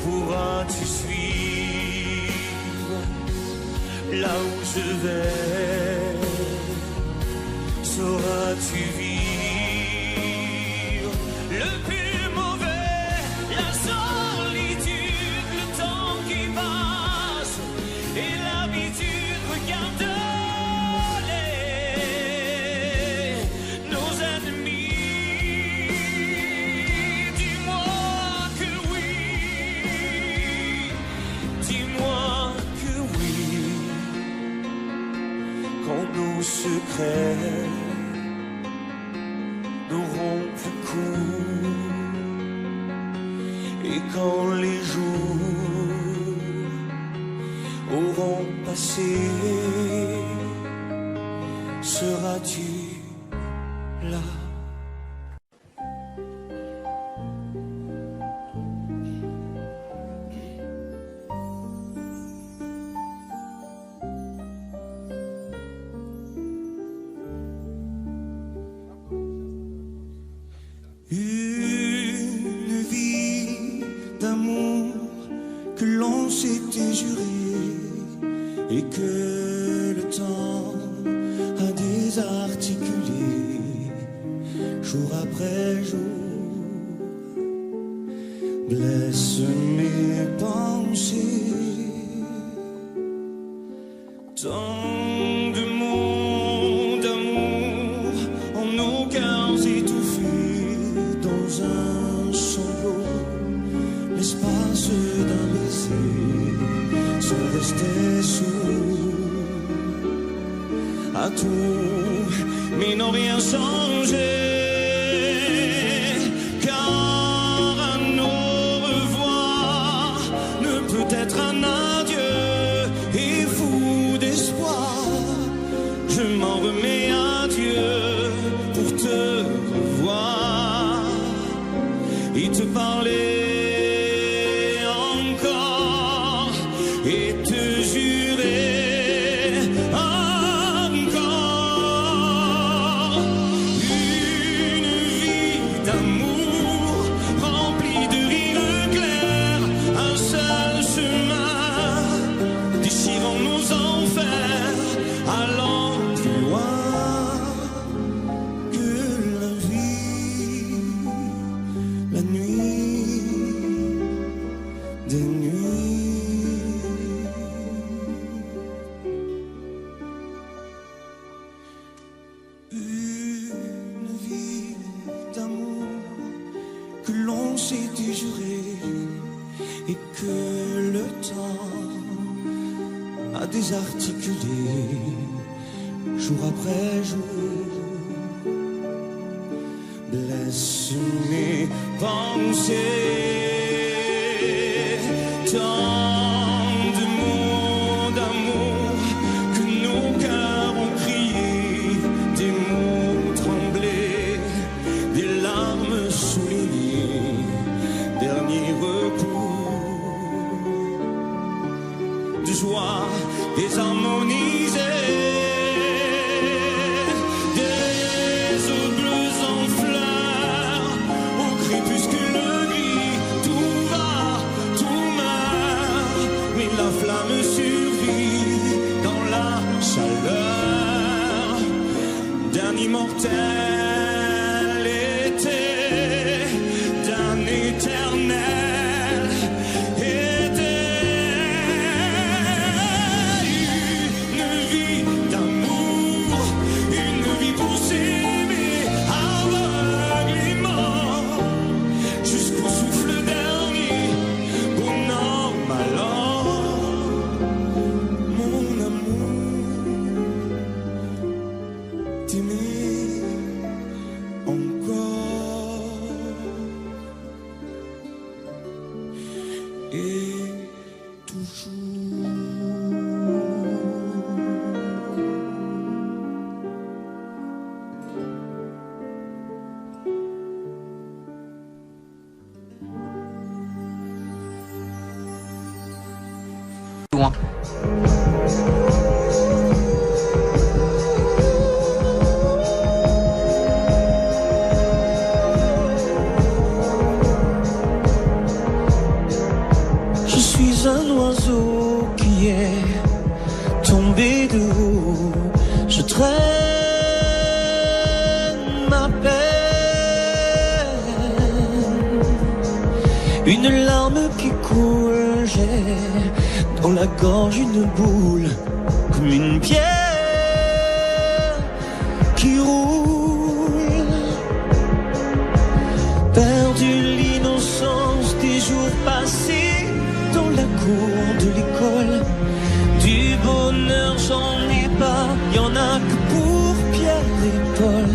Pourras-tu suivre là où je vais? Sauras-tu vivre le plus mauvais, la solitude, le temps qui passe et l'habitude? Regarde-les, nos ennemis. Dis-moi que oui, dis-moi que oui, quand nos secrets n'auront plus cours et quand les jours auront passé, seras-tu là? Une vie d'amour que l'on s'était juré et que le temps a désarticulé jour après jour, blesse mes pensées. Tant de mots d'amour en nos cœurs étouffés dans un sanglot, l'espace d'un baiser sont restés sourds à tout, mais n'ont rien changé. Car un au revoir ne peut être un adieu, et fou d'espoir, je m'en remets à Dieu pour te revoir et te parler encore et te jurer encore une vie d'amour remplie de rires clairs, un seul chemin déchirant nos enfers, allant plus loin que la vie, la nuit des nuits. Une vie d'amour que l'on s'était juré et que le temps a désarticulé jour après jour, blesse mes pensées. Tant de mots d'amour que nos cœurs ont crié, des mots tremblés, des larmes soulignées, dernier recours de joie désharmonisée, des eaux bleues en fleurs, au crépuscule gris et toujours. Loin. Je suis un oiseau qui est tombé de haut. Je traîne ma peine, une larme qui coule. J'ai dans la gorge une boule, comme une pierre qui roule. Perdu l'innocence des jours passés dans la cour de l'école. Du bonheur j'en ai pas, y'en a que pour Pierre et Paul.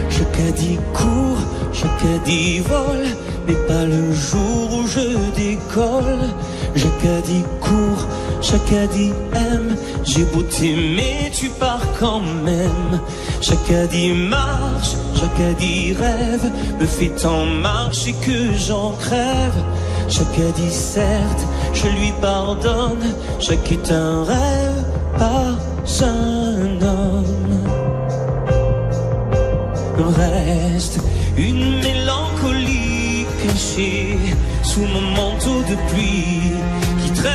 Chaque caddie court, chaque caddie vole, mais pas le jour où je décolle. Chaque caddie court, chaque caddie aime. J'ai beau t'aimer, tu pars quand même. Chaque caddie marche, chaque caddie rêve, me fait en marche et que j'en crève. Chaque caddie certes, je lui pardonne. Chaque est un rêve, pas un homme. Reste une mélancolie cachée sous mon manteau de pluie qui traîne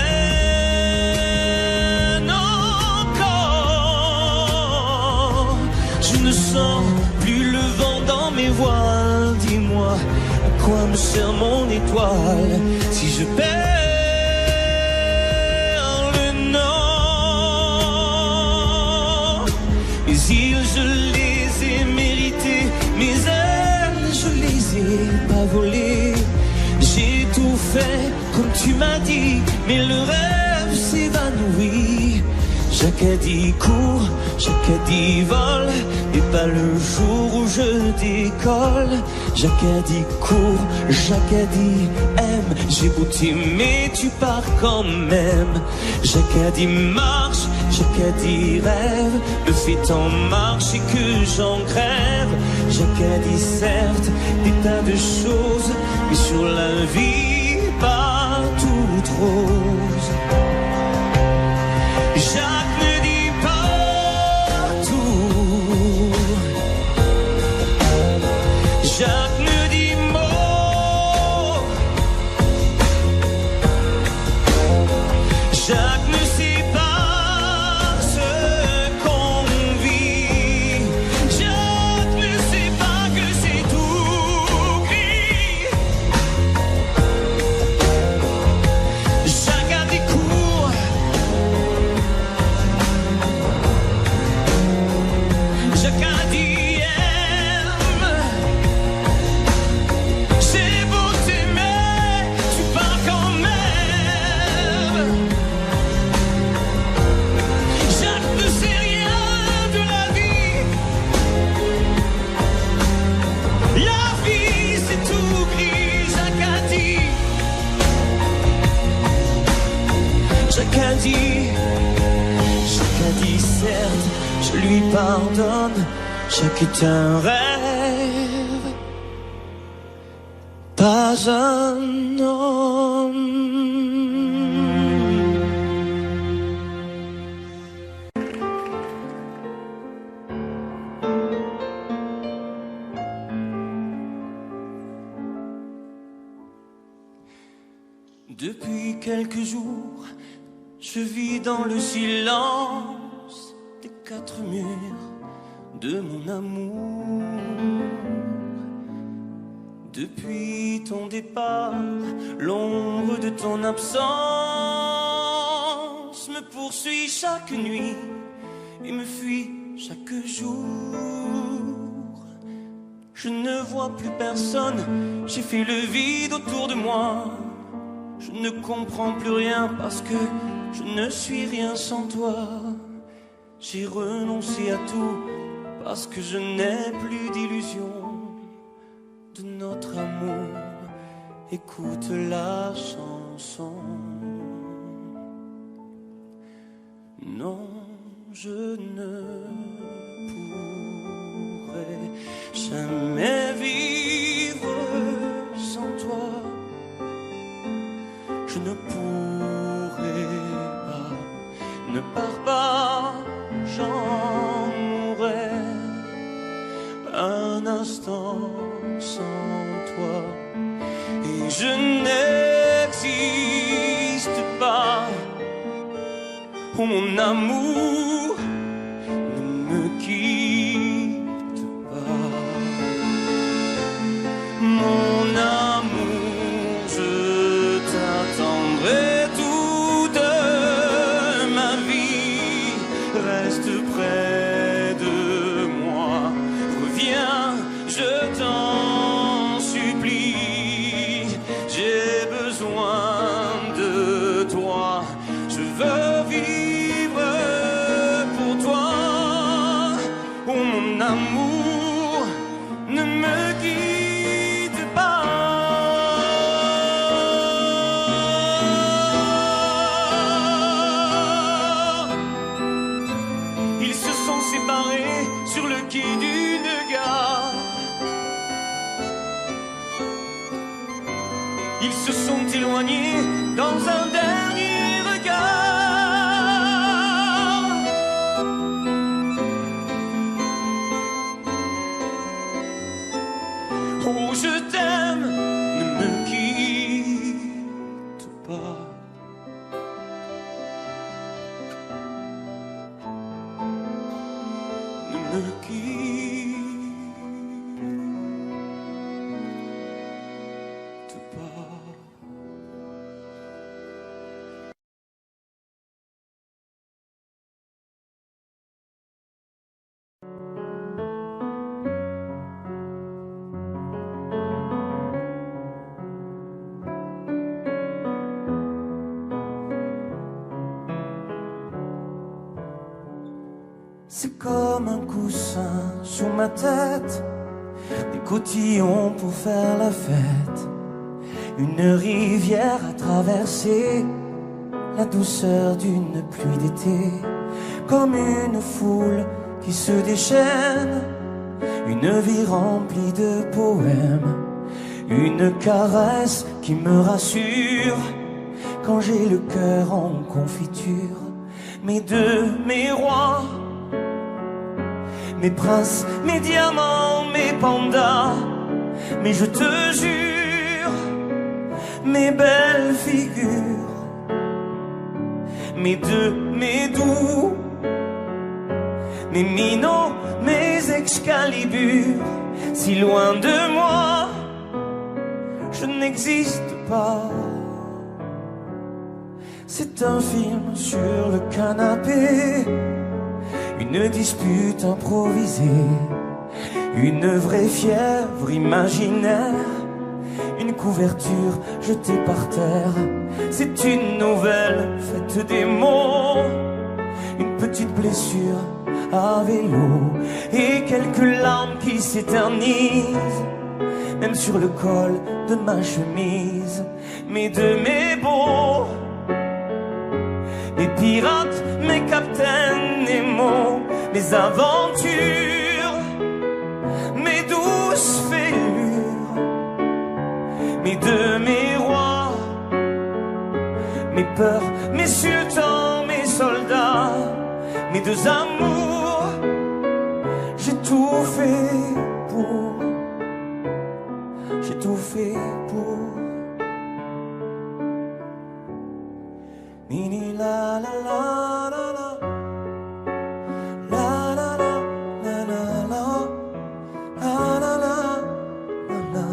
encore. Je ne sens plus le vent dans mes voiles. Dis-moi, à quoi me sert mon étoile si je perds le nord? Les îles, je les ai méritées, mes ailes, je les ai pas volées. J'ai tout fait comme tu m'as dit, mais le rêve s'évanouit. Chaque caddie court, chaque caddie vole, et pas le jour où je décolle. Chaque caddie court, chaque caddie aime. J'ai beau t'aimer, tu pars quand même. Chaque caddie marche, chaque caddie rêve, me fait en marche et que j'en crève. Chaque caddie certes, des tas de choses, mais sur la vie pas toute rose. Jacques me dit pas tout. Jacques me dit mot. Jacques ne sait pas ce qu'on vit. Jacques ne sait pas que c'est tout gris. Jacques a des cours. Jacques a dit aime. C'est beau t'aimer, tu pars quand même. Jacques ne sait rien de la vie. La vie c'est tout gris. Jacques a dit. Jacques a dit. Jacques a dit certes, je lui pardonne. Jacques est un rêve, pas un homme. Depuis quelques jours, je vis dans le silence des quatre murs de mon amour. Depuis ton départ, l'ombre de ton absence me poursuit chaque nuit et me fuit chaque jour. Je ne vois plus personne, j'ai fait le vide autour de moi. Je ne comprends plus rien parce que je ne suis rien sans toi. J'ai renoncé à tout parce que je n'ai plus d'illusion de notre amour. écoute la chanson. Non, je ne pourrai jamais vivre sans toi. Je ne pourrai pas, ne pars pas, j'en mourrai un instant sans toi. Et je n'existe pas. Oh, mon amour, ne me quitte pas. Mon amour, je t'attendrai toute ma vie. Reste près de moi, reviens, je t'en supplie. J'ai besoin de toi, je veux vivre pour toi. Oh, mon amour, ne me quitte pas. Ils se sont séparés sur le quai d'une gare. Ils se sont éloignés dans un dernier regard. Oh, je t'aime, ne me quitte pas. Ne me quitte pas. C'est comme un coussin sur ma tête, des cotillons pour faire la fête, une rivière à traverser, la douceur d'une pluie d'été, comme une foule qui se déchaîne, une vie remplie de poèmes, une caresse qui me rassure quand j'ai le cœur en confiture. Mes deux, mes rois, mes princes, mes diamants, mes pandas, mais je te jure, mes belles figures, mes deux, mes doux, mes minots, mes Excalibur, si loin de moi, je n'existe pas. C'est un film sur le canapé, une dispute improvisée, une vraie fièvre imaginaire, une couverture jetée par terre. C'est une nouvelle faite des mots, une petite blessure à vélo et quelques larmes qui s'éternisent, même sur le col de ma chemise. Mes deux, mes beaux, mes pirates, mes capitaines Nemo, mes aventures, mes douces fêlures, mes deux, mes rois, mes peurs, mes sultans, mes soldats, mes deux amours, j'ai tout fait pour, j'ai tout fait pour. Mini la la la la la, la la la la la la, la la la la la.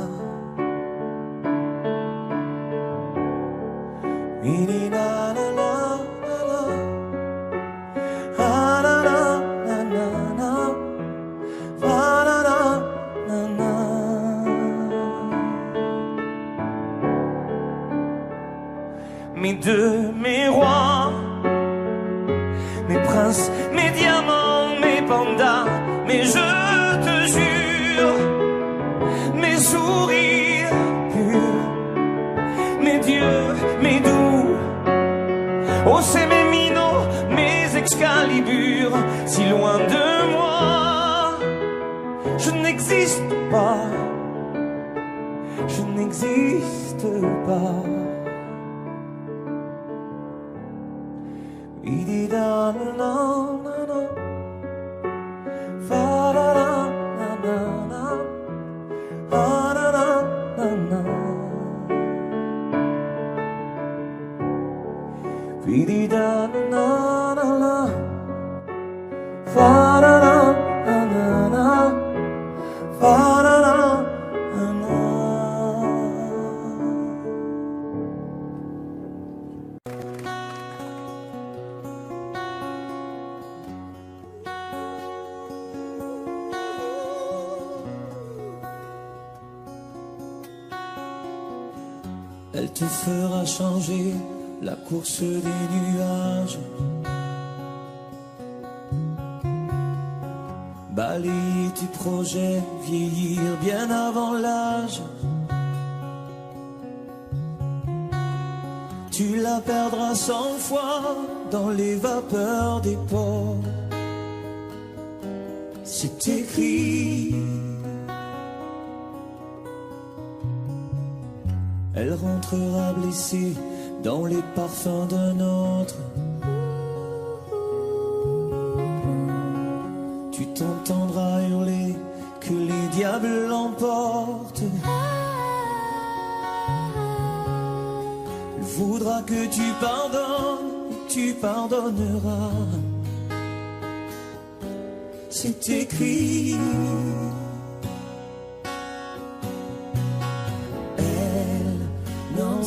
Mini la la la la la, la la la la la la, la la la la la. Mes deux, mes rois, mes princes, mes diamants, mes pandas, mais je te jure, mes sourires purs, dieux, mes doux. Oh, c'est mes minots, mes Excalibur, si loin de moi. Je n'existe pas, je n'existe pas. Elle te fera changer la course des nuages, balayer tes projets, vieillir bien avant l'âge. Tu la perdras 100 fois dans les vapeurs des ports. C'est écrit. Elle rentrera blessée dans les parfums d'un autre. Tu t'entendras hurler que les diables l'emportent. Elle voudra que tu pardonnes, tu pardonneras. C'est écrit.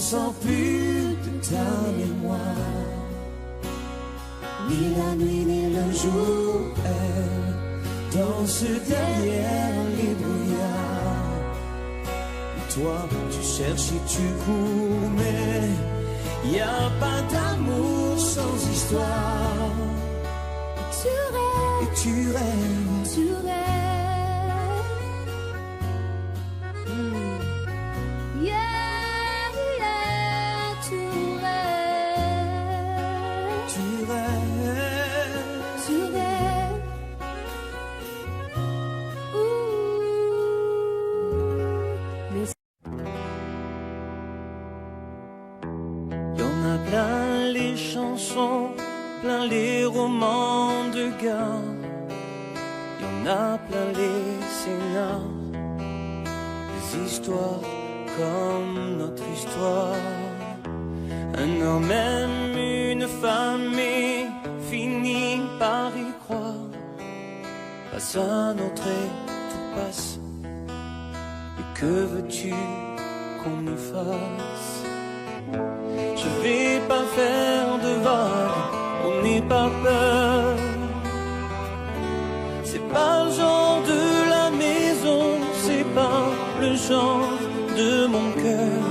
Sans plus de ta mémoire, ni la nuit ni le jour, elle danse derrière les brouillards. Et toi, tu cherches et tu cours, mais y a pas d'amour sans histoire. Tu rêves, et tu rêves, tu rêves. Plein les chansons, plein les romans de gars. Y en a plein les scénars, des histoires comme notre histoire. Un homme aime une femme et finit par y croire. Passe un autre et tout passe. Et que veux-tu qu'on y fasse? Je vais pas faire de vagues, on n'est pas peur. C'est pas le genre de la maison, c'est pas le genre de mon cœur.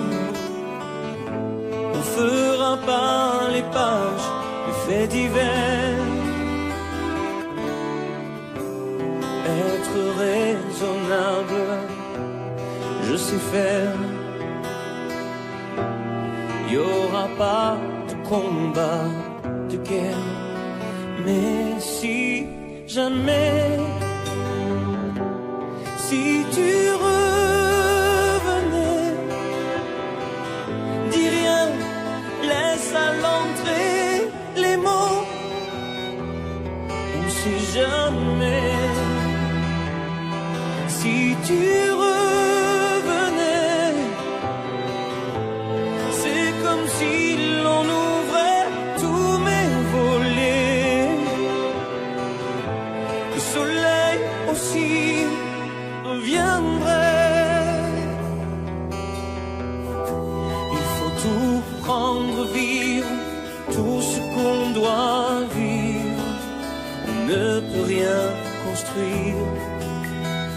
On fera pas les pages de faits divers. Être raisonnable, je sais faire. Y aura pas de combat, de guerre. Mais si jamais, si tu revenais, dis rien, laisse à l'entrée les mots. On sait jamais. Si tu si l'on ouvrait tous mes volets, le soleil aussi reviendrait. Il faut tout prendre, vivre tout ce qu'on doit vivre. On ne peut rien construire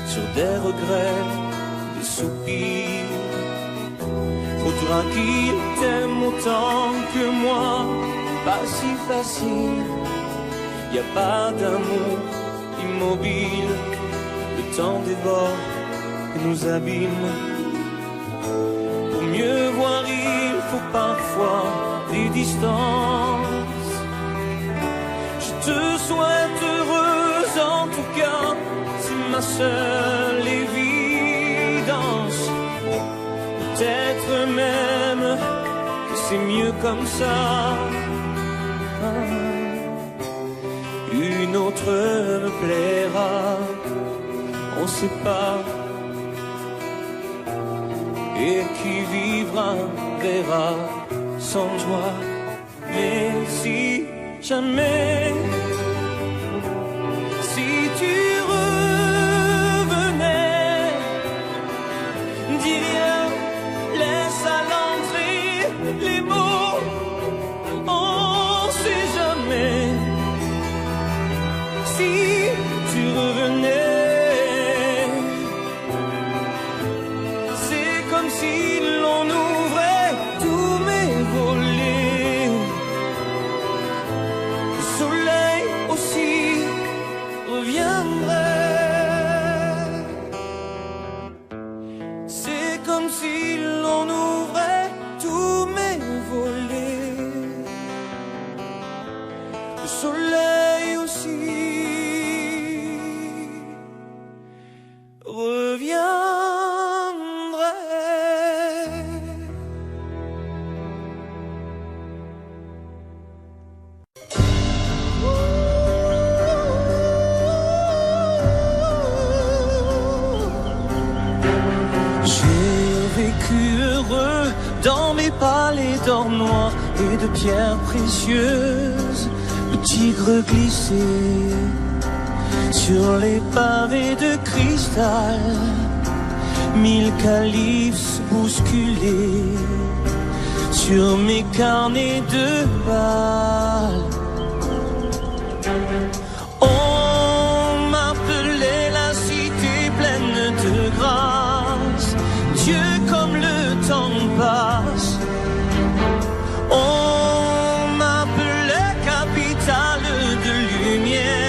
sur des regrets, des soupirs. Faudra qu'il t'aime autant que moi, pas si facile. Y a pas d'amour immobile, le temps dévore et nous abîme. Pour mieux voir, il faut parfois des distances. Je te souhaite heureuse en tout cas, c'est ma seule évidence. Peut-être même que c'est mieux comme ça. Une autre me plaira, on sait pas. Et qui vivra verra sans joie. Mais si jamais, si tu revenais, dis rien, laisse à l'entrée les mots. On sait jamais. Si tu revenais, c'est comme si l'on ouvrait tous mes volets. Le soleil aussi reviendrait. C'est comme si l'on ouvrait tous mes volets. Le soleil aussi dans mes palais d'or noir et de pierres précieuses, le tigre glissait sur les pavés de cristal, 1000 calypses bousculés sur mes carnets de balles. On m'appelait la cité pleine de grâce, Dieu comme le temps passe. On m'appelait capitale de lumière.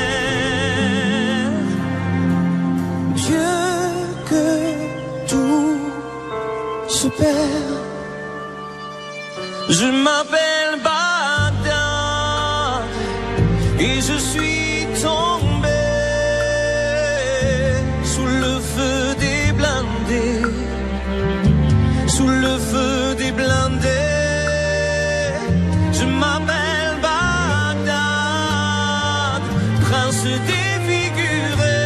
Dieu que tout se perd. Je m'appelle Bagdad et je suis tombé sous le feu des blindés. Sous le feu des blindés, je m'appelle Bagdad, prince défiguré,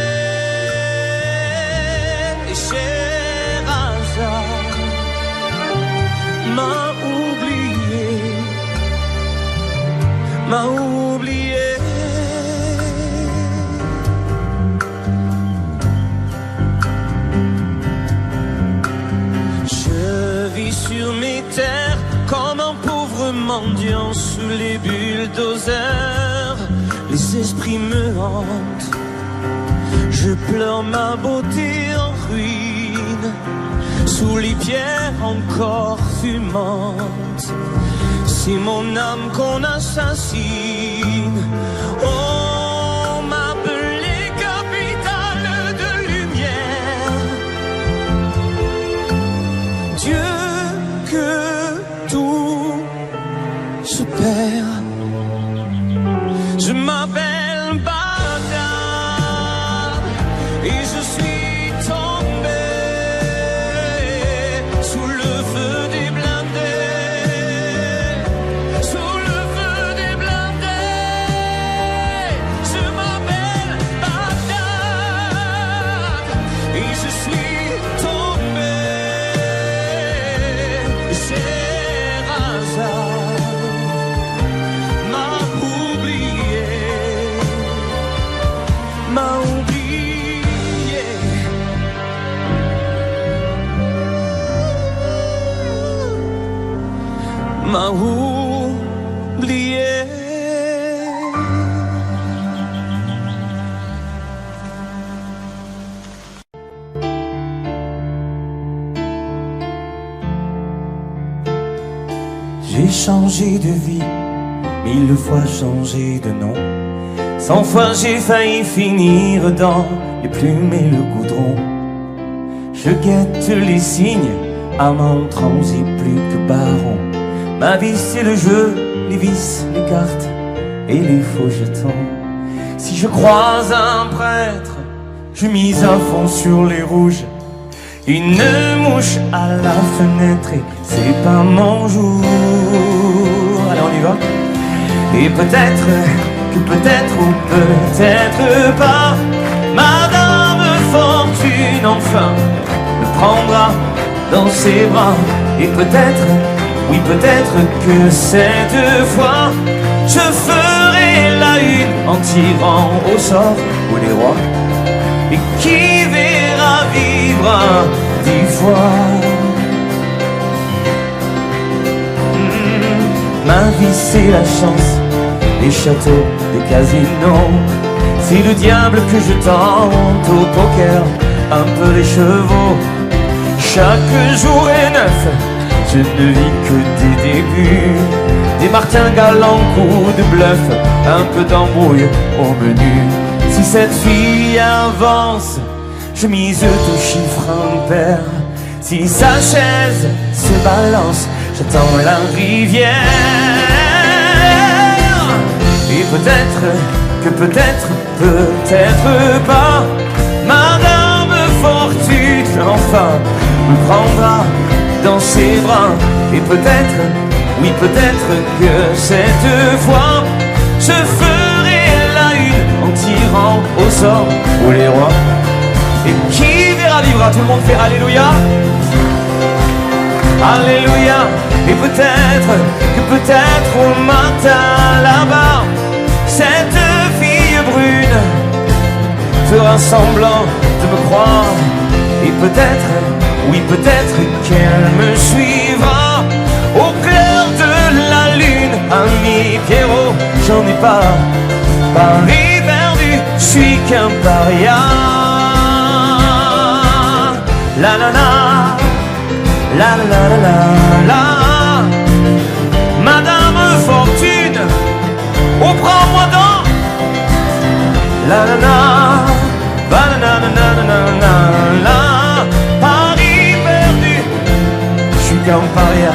et Scheherazade m'a oublié, m'a oublié. Sur mes terres, comme un pauvre mendiant sous les bulldozers, les esprits me hantent. Je pleure ma beauté en ruine, sous les pierres encore fumantes. C'est mon âme qu'on assassine. On m'appelait capitale de lumière. Dieu que tout se perd. Je m'appelle Bagdad et je suis tombé sous le feu des blindés, sous le feu des blindés. Je m'appelle Bagdad et je suis tombé. M'a oublié. J'ai changé de vie, 1000 fois changé de nom. 100 fois j'ai failli finir dans les plumes et le goudron. Je guette les signes à m'en transi plus que baron. Ma vie c'est le jeu, les vis, les cartes et les faux jetons. Si je croise un prêtre, je mise à fond sur les rouges. Une mouche à la fenêtre et c'est pas mon jour. Allez, on y va. Et peut-être que peut-être ou peut-être pas, Madame Fortune enfin me prendra dans ses bras. Et peut-être, oui peut-être que cette fois je ferai la une en tirant au sort ou les rois. Et qui verra vivre 10 fois. Ma vie c'est la chance, les châteaux, les casinos. C'est le diable que je tente au poker, un peu les chevaux. Chaque jour est neuf, je ne vis que des débuts. Des martingales en coups de bluff, un peu d'embrouille au menu. Si cette fille avance, je mise tout chiffre impair. Si sa chaise se balance, j'attends la rivière. Et peut-être que peut-être, peut-être pas, Madame Fortune enfin me prendra dans ses bras. Et peut-être, oui peut-être que cette fois je ferai la une en tirant au sort pour les rois. Et qui verra vivra, tout le monde fait Alléluia. Alléluia. Et peut-être que peut-être au matin là-bas, cette fille brune fera semblant de me croire. Et peut-être, oui peut-être qu'elle me suivra au clair de la lune. Ami Pierrot, j'en ai pas Paris perdu, je suis qu'un paria. La la la, la la la la la. Madame Fortune, oh prends-moi dans. La la la, la la la la la la la. Paris perdu, je suis qu'un paria.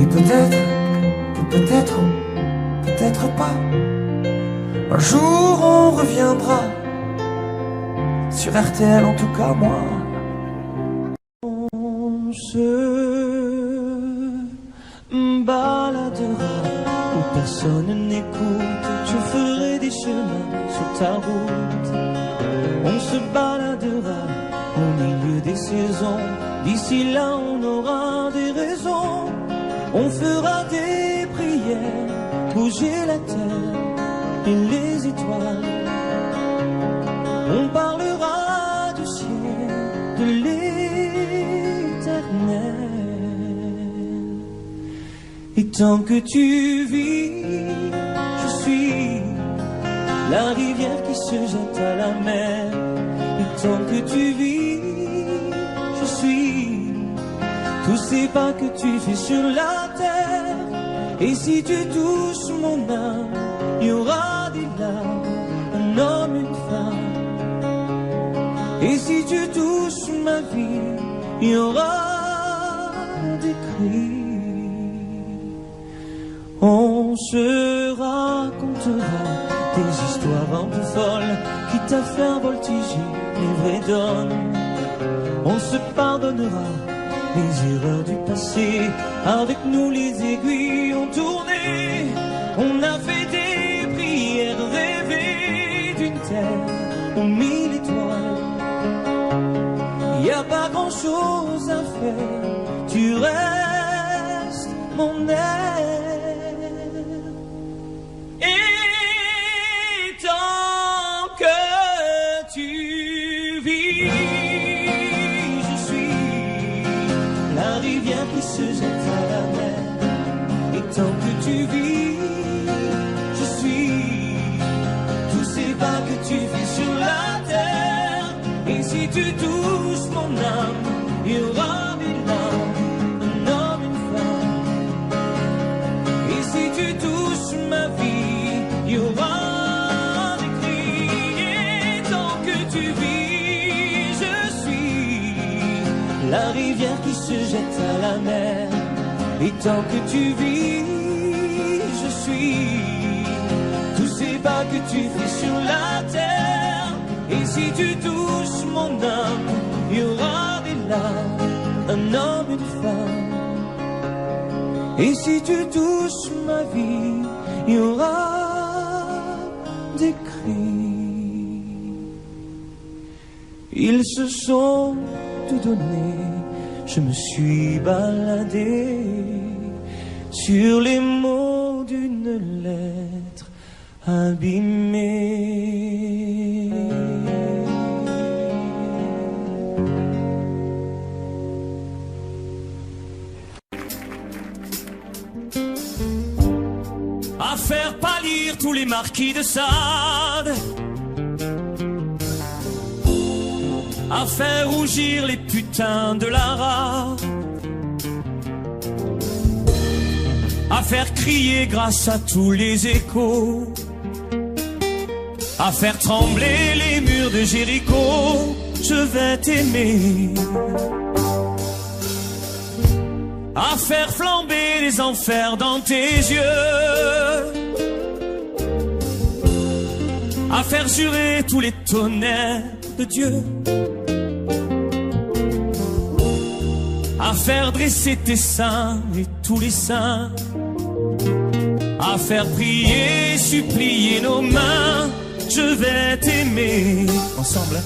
Et peut-être que peut-être, peut-être pas, un jour on reviendra sur RTL, en tout cas moi. On se baladera où personne n'écoute. Je ferai des chemins sur ta route. On se baladera au milieu des saisons. D'ici là on aura des raisons. On fera des prières, bouger la terre et les étoiles. On parlera du ciel, de l'éternel. Et tant que tu vis, je suis la rivière qui se jette à la mer. Et tant que tu vis, je suis tous ces pas que tu fais sur la terre. Et si tu touches mon âme, il y aura des larmes, un homme, une femme. Et si tu touches ma vie, il y aura des cris. On se racontera des histoires un peu folles, quitte à faire voltiger les vraies donnes. On se pardonnera les erreurs du passé. Avec nous les aiguilles ont tourné. On a fait des prières, rêvé d'une terre aux 1000 étoiles. Y a pas grand chose à faire, tu restes mon air. Et tant que tu vis, la rivière qui se jette à la mer. Et tant que tu vis, je suis tous ces pas que tu fais sur la terre. Et si tu touches mon âme, il y aura des larmes, un homme, une femme. Et si tu touches ma vie, il y aura des cris. Et tant que tu vis, la rivière qui se jette à la mer. Et tant que tu vis, je suis tous ces pas que tu fais sur la terre. Et si tu touches mon âme, il y aura des larmes, un homme, une femme. Et si tu touches ma vie, il y aura des cris. Ils se sont tout donné, je me suis baladé sur les mots d'une lettre abîmée. À faire pâlir tous les marquis de Sade, à faire rougir les putains de Lara, à faire crier grâce à tous les échos, à faire trembler les murs de Jéricho. Je vais t'aimer, à faire flamber les enfers dans tes yeux, à faire jurer tous les tonnerres de Dieu, à faire dresser tes seins et tous les saints, à faire prier, supplier nos mains. Je vais t'aimer, ensemble.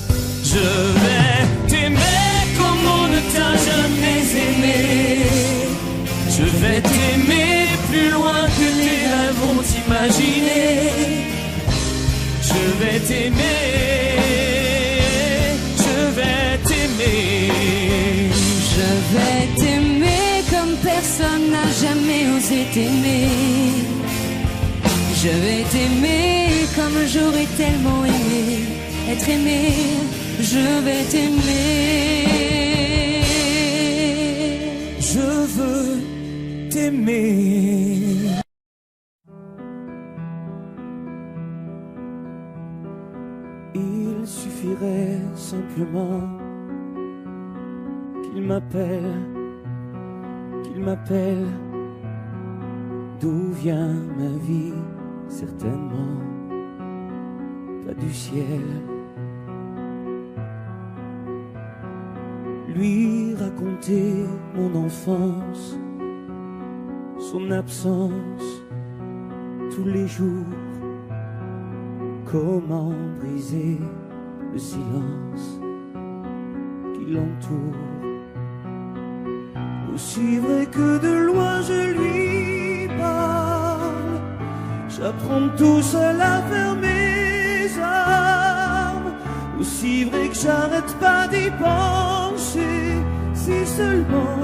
Je vais t'aimer comme on ne t'a jamais aimé. Je vais t'aimer plus loin que tes rêves vont t'imaginer. Je vais t'aimer, je vais t'aimer. Je vais t'aimer comme personne n'a jamais osé t'aimer. Je vais t'aimer comme j'aurais tellement aimé être aimé. Je vais t'aimer. Je veux t'aimer. Il suffirait simplement qu'il m'appelle, d'où vient ma vie, certainement pas du ciel. Lui raconter mon enfance, son absence tous les jours. Comment briser le silence qui l'entoure? Aussi vrai que de loin je lui parle, j'apprends tout seul à faire mes armes. Aussi vrai que j'arrête pas d'y penser, si seulement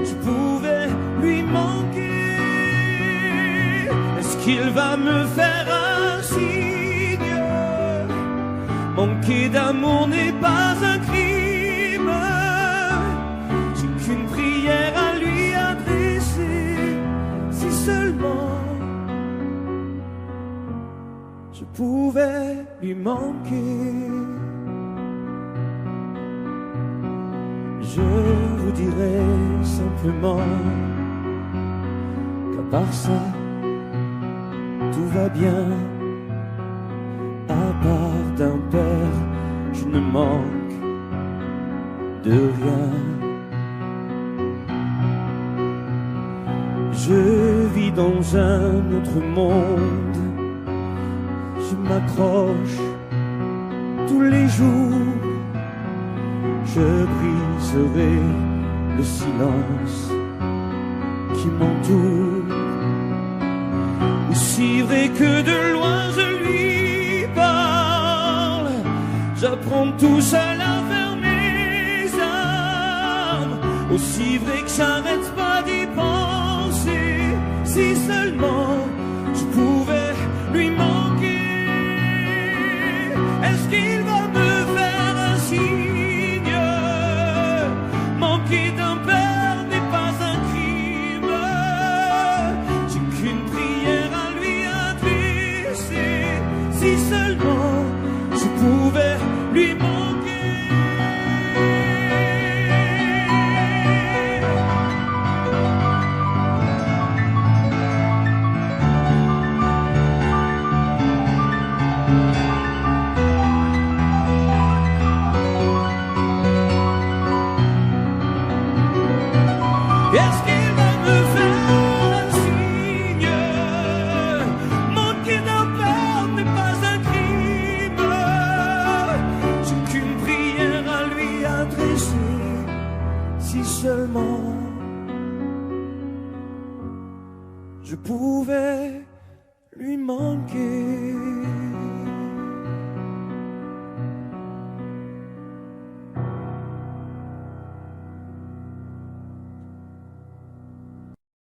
je pouvais lui manquer. Est-ce qu'il va me faire un signe? Manquer d'amour n'est pas un crime. J'ai qu'une prière à lui adresser, si seulement je pouvais lui manquer. Je vous dirai simplement qu'à part ça, tout va bien. À part d'un père, je ne manque de rien. Je vis dans un autre monde, je m'accroche tous les jours. Je briserai le silence qui m'entoure. Aussi vrai que de loin je lui parle, j'apprends tout seul à faire mes armes. Aussi vrai que j'arrête pas d'y penser, si seulement je pouvais lui manquer. Est-ce qu'il va me faire un signe? Manquer d'un père n'est pas un crime. J'ai qu'une prière à lui adresser, si seulement je pouvais lui manquer. je pouvais lui manquer.